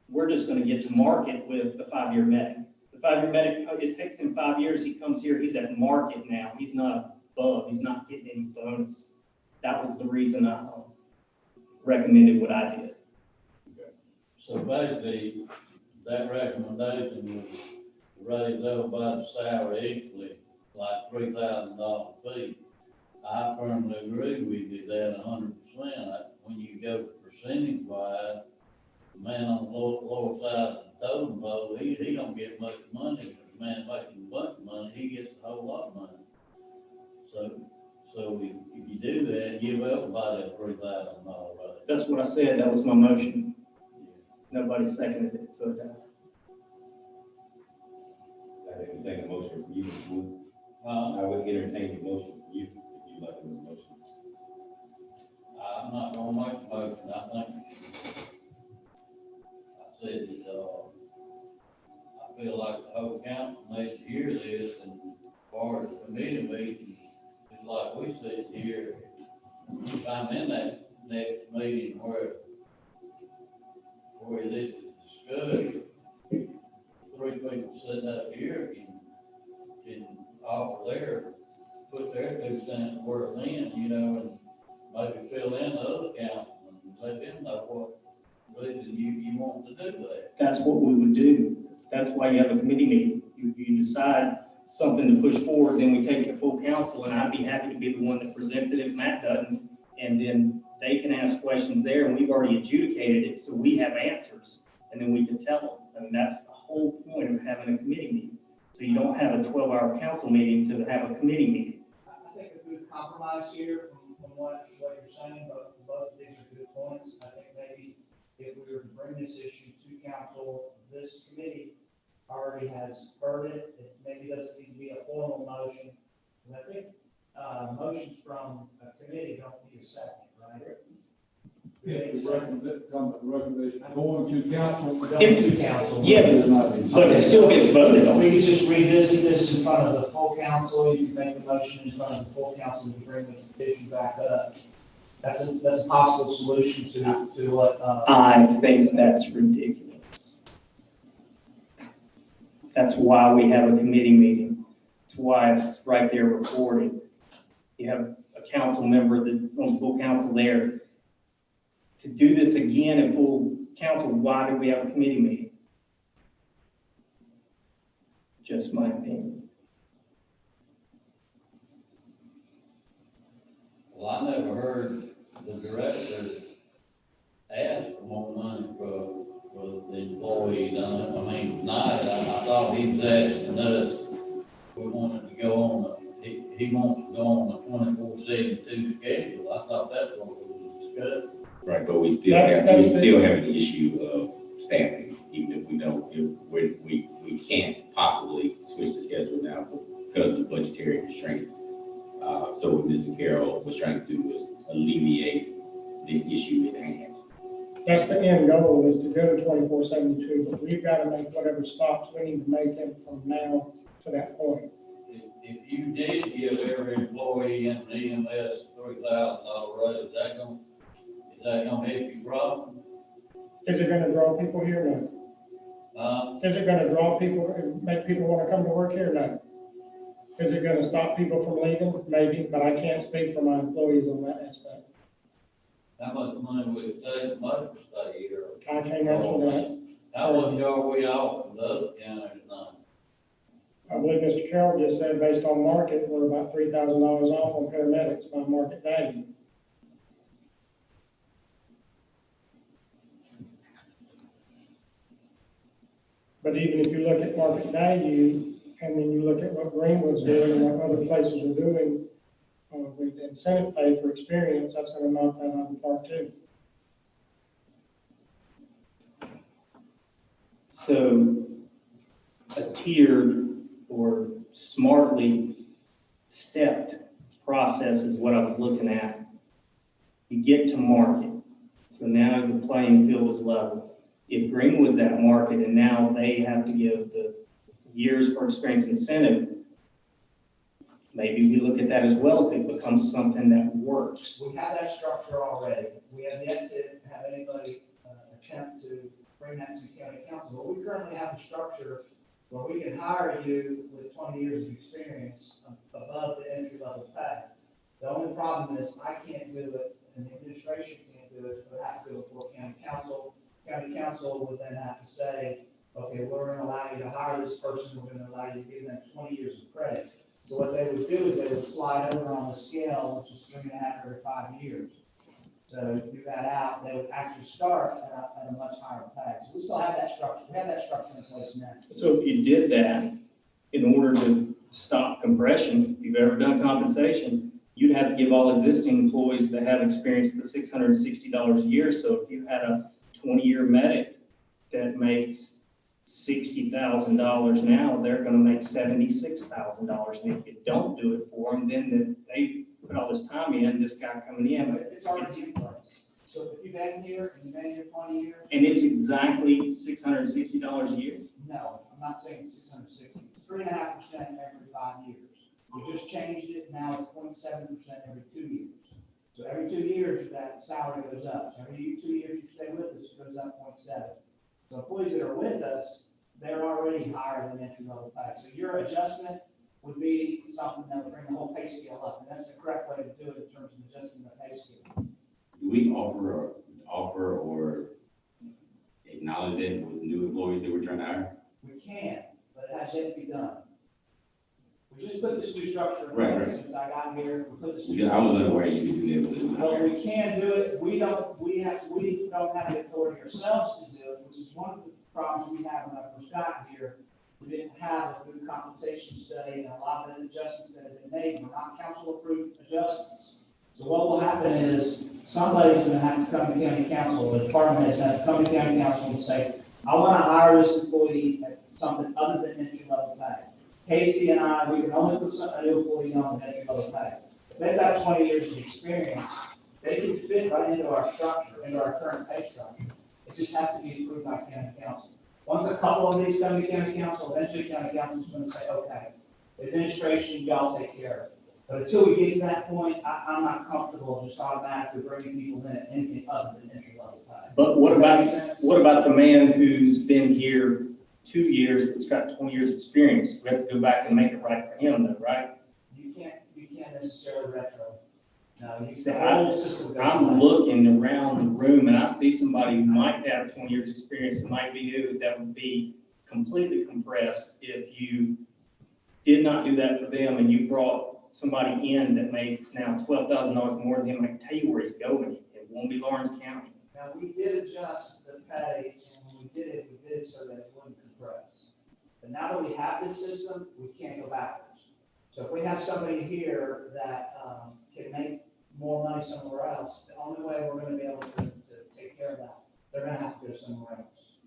we're just gonna get to market with the 5-year medic. The 5-year medic, it takes him 5 years, he comes here, he's at market now, he's not above, he's not getting any bonus. That was the reason I recommended what I did. So basically, that recommendation was raise everybody's salary equally, like $3,000 fee. I firmly agree with you that 100%. When you go percentage wise, the man on the lower side of the totem pole, he don't get much money. The man making a bunch of money, he gets a whole lot of money. So if you do that, give everybody a $3,000 raise. That's what I said, that was my motion. Nobody seconded it, so that. I would entertain a motion from you, Mr. Wood. Uh, I would entertain a motion from you, if you'd like to make a motion. I'm not gonna make a motion, I think. I said that, I feel like the whole council needs to hear this, and as far as the committee meeting, just like we sit here, if I'm in that next meeting where this is discussed, three people sitting up here can offer put their 2 cents worth in, you know, and maybe fill in the other council and let them know what reason you want to do that. That's what we would do. That's why you have a committee meeting. You decide something to push forward, then we take it to full council, and I'd be happy to be the one that presents it if Matt doesn't. And then they can ask questions there, and we've already adjudicated it, so we have answers, and then we can tell them. And that's the whole point of having a committee meeting. So you don't have a 12-hour council meeting to have a committee meeting. I think a good compromise here from what you're saying, but both of these are good points. I think maybe if we were to bring this issue to council, this committee already has heard it. It maybe doesn't need to be a formal motion. Because I think motions from a committee don't need a second, right? Recommendation going to council. Going to council. Yeah, but it still gets voted on. We can just revisit this in front of the full council. You can make the motion in front of the full council to bring the petition back up. That's a possible solution to what. I think that's ridiculous. That's why we have a committee meeting. That's why it's right there recorded. You have a council member that's on full council there. To do this again in full council, why do we have a committee meeting? Just my opinion. Well, I never heard the director ask for more money for the employees. I mean, tonight, I thought he was asking us, we wanted to go on, he wants to go on the 24/7 schedule. I thought that's what we was discussing. Right, but we still That's- have, we that's the- still have an issue of staffing, even if we don't, if we can't possibly switch the schedule now because of budgetary constraints. So what Mr. Carroll was trying to do was alleviate the issue at hand. That's the end goal, is to go to 24/72, but we've got to make whatever stops we need to make it from now to that point. If you did give every employee in EMS $3,000 raise, is that gonna help your problem? Is it gonna draw people here? No. Is it gonna draw people, and make people want to come to work here? No. Is it gonna stop people from leaving? Maybe, but I can't speak for my employees on that aspect. How much money would it take to make them stay here? I can't answer that. How much are we off from the other counties now? I believe Mr. Carroll just said, based on market, we're about $3,000 off on paramedics by market value. But even if you look at market value, and then you look at what Greenwood's doing and what other places are doing, with incentive pay for experience, that's gonna knock that out of the park too. So a tiered or smartly stepped process is what I was looking at. You get to market. So now the playing field is level. If Greenwood's at market and now they have to give the years for experience incentive, maybe we look at that as well if it becomes something that works. We have that structure already. We have yet to have anybody attempt to bring that to county council. But we currently have a structure where we can hire you with 20 years of experience above the entry level pay. The only problem is I can't do it and the administration can't do it, but I have to do it for county council. County council would then have to say, okay, we're going to allow you to hire this person. We're going to allow you to give them 20 years of credit. So what they would do is they would slide over on the scale, which is 3.5 every 5 years. So if you got out, they would actually start at a much higher pay. So we still have that structure. We have that structure in place now. So if you did that, in order to stop compression, if you've ever done compensation, you'd have to give all existing employees that have experience the $660 a year. So if you had a 20-year medic that makes $60,000 now, they're gonna make $76,000. And if you don't do it for them, then they put all this time in, this guy coming in. But it's already in place. So if you've been here and you've been here 20 years. And it's exactly $660 a year. No, I'm not saying 660. It's 3.5% every 5 years. We just changed it, now it's 0.7% every 2 years. So every 2 years, that salary goes up. So every 2 years you stay with us, it goes up 0.7. So employees that are with us, they're already higher than entry level pay. So your adjustment would be something that would bring the whole pay scale up. And that's the correct way to do it in terms of adjusting the pay scale. Do we offer or acknowledge that with new employees that we're trying to hire? We can, but it has yet to be done. We just put this new structure in Right. place since I got here. We put this new Because I was structure. unaware you could do that with it. Well, we can do it, we don't have the authority ourselves to do it, which is one of the problems we had when I first got here. We didn't have a good compensation study, and a lot of the adjustments that have been made were not council-approved adjustments. So what will happen is, somebody's gonna have to come to county council, the department head's gonna have to come to county council and say, I wanna hire this employee at something other than entry-level pay. Casey and I, we can only put a new employee on the entry-level pay. If they've got 20 years of experience, they can fit right into our structure, into our current pay structure. It just has to be approved by county council. Once a couple of these come to county council, eventually county council is gonna say, okay, administration, y'all take care of it. But until we get to that point, I'm not comfortable just automatically bringing people in at anything other than entry-level pay. But what Does that about, make sense? what about the man who's been here 2 years, that's got 20 years experience? We have to go back and make it right for him though, right? You can't necessarily retro. No, you See, the whole system goes I'm away. looking around the room and I see somebody who might have 20 years experience that might be new, that would be completely compressed if you did not do that for them and you brought somebody in that makes now $12,000 more than him. I can tell you where he's going. It won't be Lawrence County. Now, we did adjust the pay, and when we did it so that it wouldn't compress. But now that we have this system, we can't go backwards. So if we have somebody here that can make more money somewhere else, the only way we're gonna be able to take care of that, they're gonna have to go somewhere else.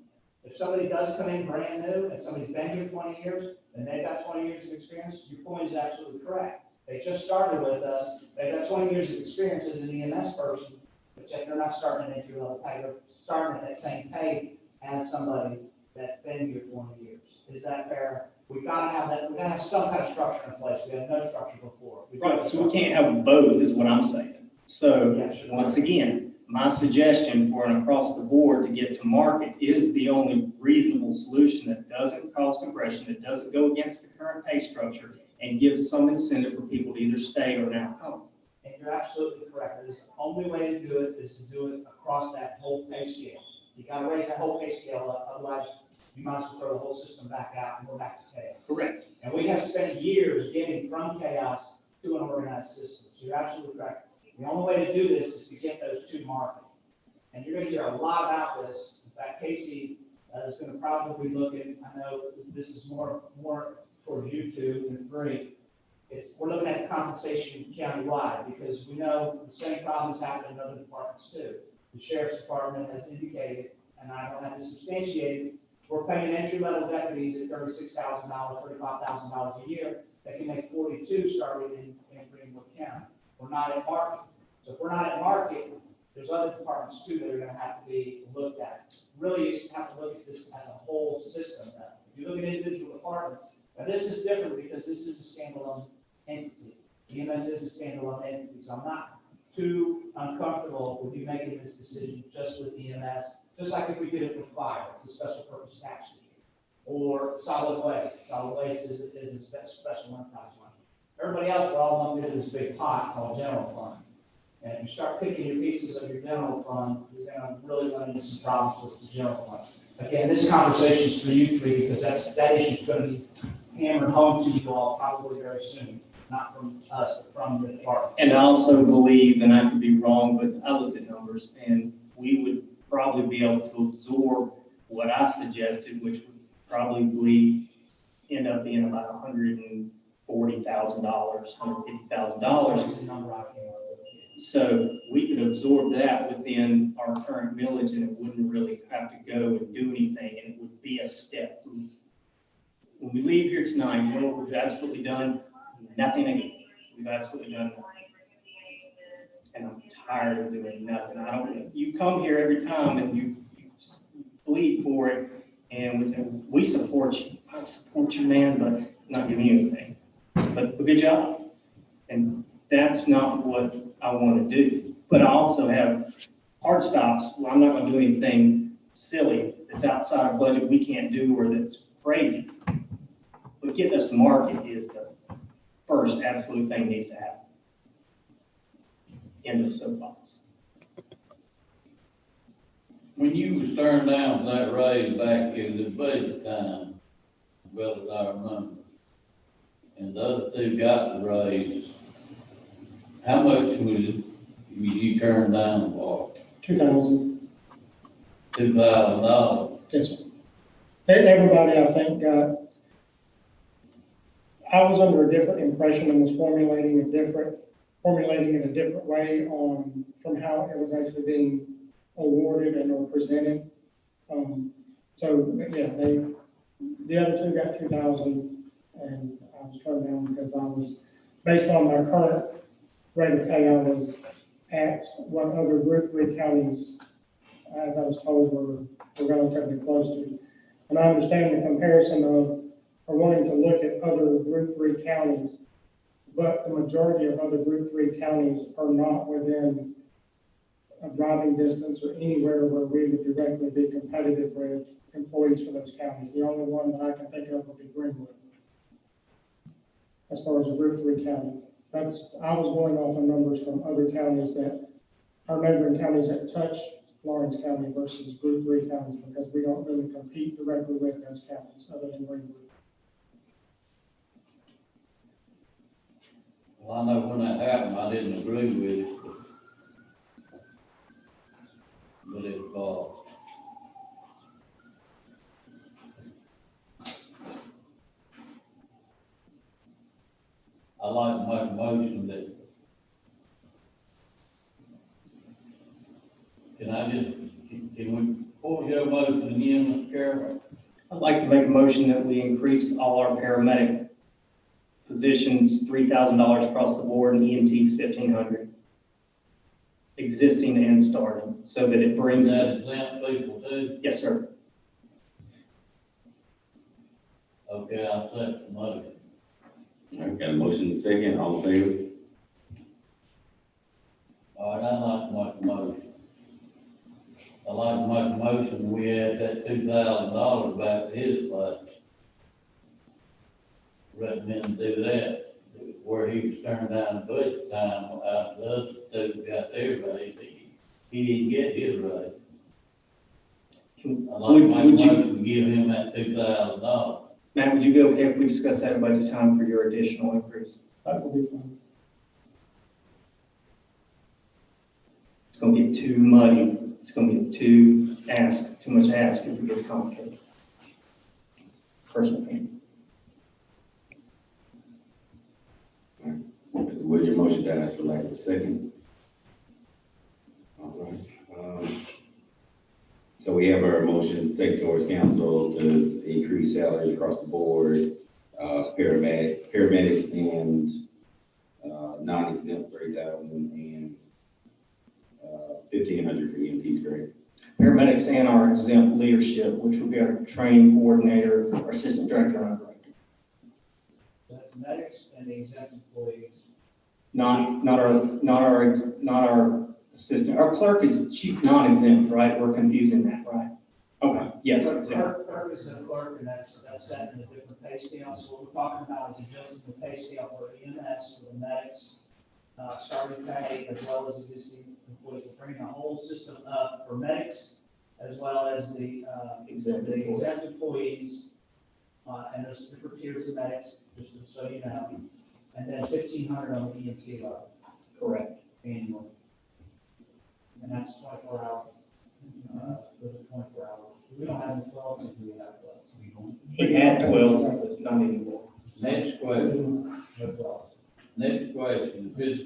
If somebody does come in brand new and somebody's been here 20 years and they've got 20 years of experience, your point is absolutely correct. They just started with us, they've got 20 years of experience as an EMS person, but yet they're not starting at entry level pay, they're starting at that same pay as somebody that's been here 20 years. Is that fair? We gotta have some kind of structure in place. We had no structure before. Right, so we can't have both is what I'm saying. So Yeah, sure. once again, my suggestion for an across the board to get to market is the only reasonable solution that doesn't cause compression, that doesn't go against the current pay structure, and gives some incentive for people to either stay or now come. And you're absolutely correct. That is the only way to do it, is to do it across that whole pay scale. You gotta raise that whole pay scale up, otherwise you might as well throw the whole system back out and go back to chaos. Correct. And we have spent years getting from chaos to an organized system. So you're absolutely correct. The only way to do this is to get those two market. And you're gonna hear a lot about this. In fact, Casey is gonna probably look at, I know this is more towards you two than three. We're looking at the compensation countywide, because we know the same problems happen in other departments too. The sheriff's department has indicated, and I don't have to substantiate it, we're paying entry-level deputies at $36,000, $35,000 a year. They can make 42 starting in Greenwood County. We're not at market. So if we're not at market, there's other departments too that are gonna have to be looked at. Really, you have to look at this as a whole system now. If you look at individual departments, now this is different because this is a standalone entity. EMS is a standalone entity, so I'm not too uncomfortable with you making this decision just with EMS, just like if we did it with fire, it's a special purpose tax issue. Or solid waste. Solid waste is a special enterprise one. Everybody else, we're all lumped into this big pot called general fund. And if you start picking your pieces of your general fund, you're gonna really run into some problems with the general fund. Again, this conversation is for you three, because that issue is gonna be hammered home to you all probably very soon, not from us, but from the department. And I also believe, and I could be wrong, but I looked at numbers, and we would probably be able to absorb what I suggested, which would probably end up being about $140,000, $150,000. That's the number I came up with. So we could absorb that within our current village, and it wouldn't really have to go and do anything, and it would be a step. When we leave here tonight, you know what we've absolutely done? Nothing again. We've absolutely done nothing. And I'm tired of doing nothing. You come here every time and you bleed for it, and we say, we support you. I support you, man, but not giving you anything. but a good job. And that's not what I want to do. But I also have hard stops, where I'm not going to do anything silly that's outside our budget we can't do or that's crazy. But getting us to market is the first absolute thing that needs to happen. End of soapbox. When you was turned down for that raise back in the budget time, well as I remember, and the other two got the raise, how much was you turned down for? 2,000, $2,000? yes, sir. Everybody, I think, I was under a different impression and was formulating in a different way from how it was actually being awarded and or presented. So, yeah, the other two got 2,000, and I was turned down because I was, based on my current rate of pay, I was at what other Group 3 counties, as I was told, were relatively close to. And I understand the comparison of wanting to look at other Group 3 counties, but the majority of other Group 3 counties are not within a driving distance or anywhere where we would directly be competitive with employees for those counties. The only one that I can think of would be Greenwood, as far as a Group 3 county. I was going off of numbers from other counties that are neighboring counties that touch Lawrence County versus Group 3 counties, because we don't really compete directly with those counties other than Greenwood. Well, I know when that happened, I didn't agree with it. But it was. I like to make a motion that. Can we pull your motion again, Mr. Carroll? I'd like to make a motion that we increase all our paramedic positions, $3,000 across the board, and EMTs $1,500. Existing and starting, so that it brings. That exempt people too? Yes, sir. Okay, I'll second the motion. All right, got a motion and second, all in favor? All right, I'd like to make a motion. I'd like to make a motion, we add that $2,000 back to his place. Recommend to do that, where he was turned down the budget time, the other two got their raise, he didn't get his raise. I'd like to make a motion to give him that $2,000. Matt, would you be okay if we discuss that at budget time for your additional increase? That will be fine. It's gonna get too muddy. It's gonna get too much ask if it gets complicated. Personal opinion. So will your motion dies for lack of a second? All right. So we have our motion take towards council to increase salaries across the board, paramedics and non-exempt 3,000 and 1,500 for EMTs, correct? Paramedics and our exempt leadership, which will be our training coordinator, our assistant director, and our director. That's medics and the exempt employees. Not our assistant. Our clerk she's non-exempt, right? We're confusing that, right? Okay, yes, exempt. Clerk is a clerk, and that's set in a different pay scale. So what we're talking about is adjusting the pay scale for EMS, for the medics, starting pay, as well as existing employees. We're bringing the whole system up for medics, as well as the exempt employees, and there's different tiers of medics, just so you know. And then 1,500 on the EMT level. Correct. Annually. And that's 24 hours. Those are 24 hours. We don't have any 12, we have 12. He had 12, but not anymore. Next question, No 12. next question, this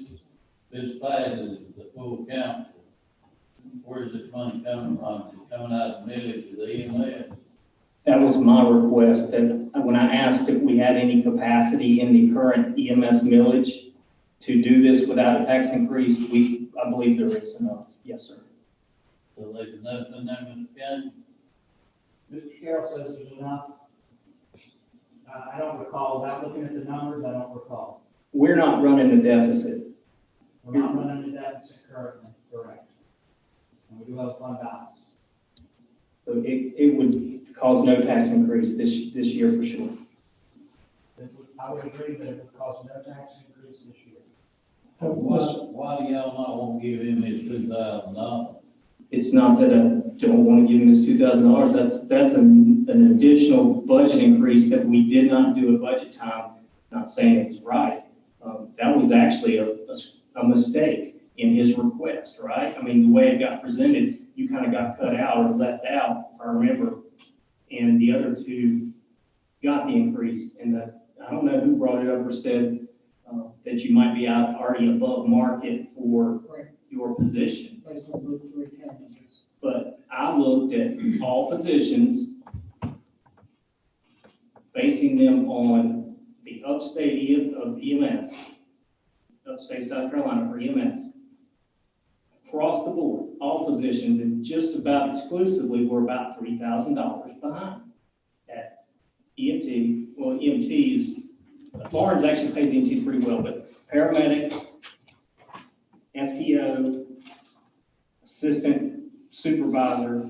passes the full council, where's this money coming from? Is it coming out of the millage of the EMS? That was my request, that when I asked if we had any capacity in the current EMS millage to do this without a tax increase, I believe there is enough. Yes, sir. So there's enough in there, Mr. County? Mr. Carroll says there's enough. I don't recall, without looking at the numbers, I don't recall. We're not running the deficit. We're not running the deficit currently, correct? And we do have a fund balance. So it would cause no tax increase this year for sure. I would agree that it would cause no tax increase this year. Why do y'all not want to give him his $2,000? It's not that I don't want to give him this $2,000. That's an additional budget increase that we did not do at budget time. Not saying it was right. That was actually a mistake in his request, right? I mean, the way it got presented, you kind of got cut out or left out, if I remember. And the other two got the increase. And I don't know who brought it up or said that you might be out already above market for Right. your position. Based on the three counties. But I looked at all positions, basing them on the upstate of EMS, upstate South Carolina for EMS. Across the board, all positions, and just about exclusively, we're about $3,000 behind at EMT. Well, EMT is, Lawrence actually pays EMTs pretty well, but paramedic, FTO, assistant supervisor,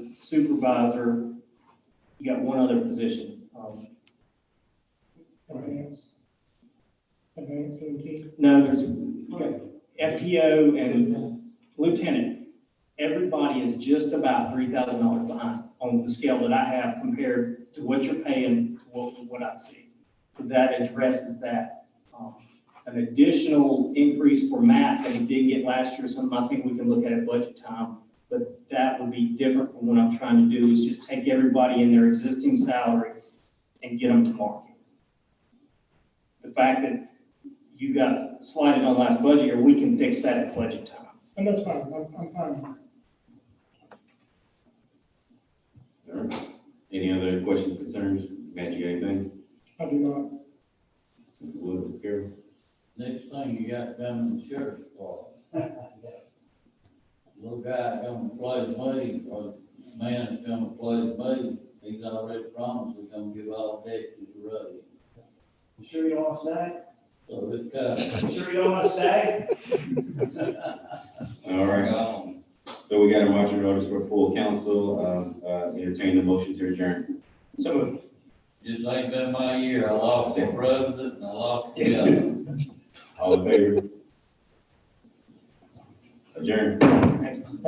you got one other position. Advance EMT. No, there's FTO and lieutenant. Everybody is just about $3,000 behind on the scale that I have compared to what you're paying, to what I see. So that addresses that. An additional increase for Matt that we did get last year, something I think we can look at at budget time. But that would be different from what I'm trying to do, is just take everybody in their existing salary and get them to market. The fact that you got slided on last budget year, we can fix that at budget time. And that's fine, I'm fine with that. All right. Any other questions, concerns? Matt, you got anything? I do not. Mr. Wood, Ms. Carroll? Next thing you got coming, the sheriff's department. Little guy coming to play me, or man that's coming to play me, he's already promised he's gonna give all Dexter's a raise. You sure you don't want to stay? So it's kind You sure you don't want to stay? All right. of. So we got a marching orders for full council. Entertain the motion to adjourn. So Just ain't been my year. I lost the president and I lost the other. All in favor? Adjourn. Thank you.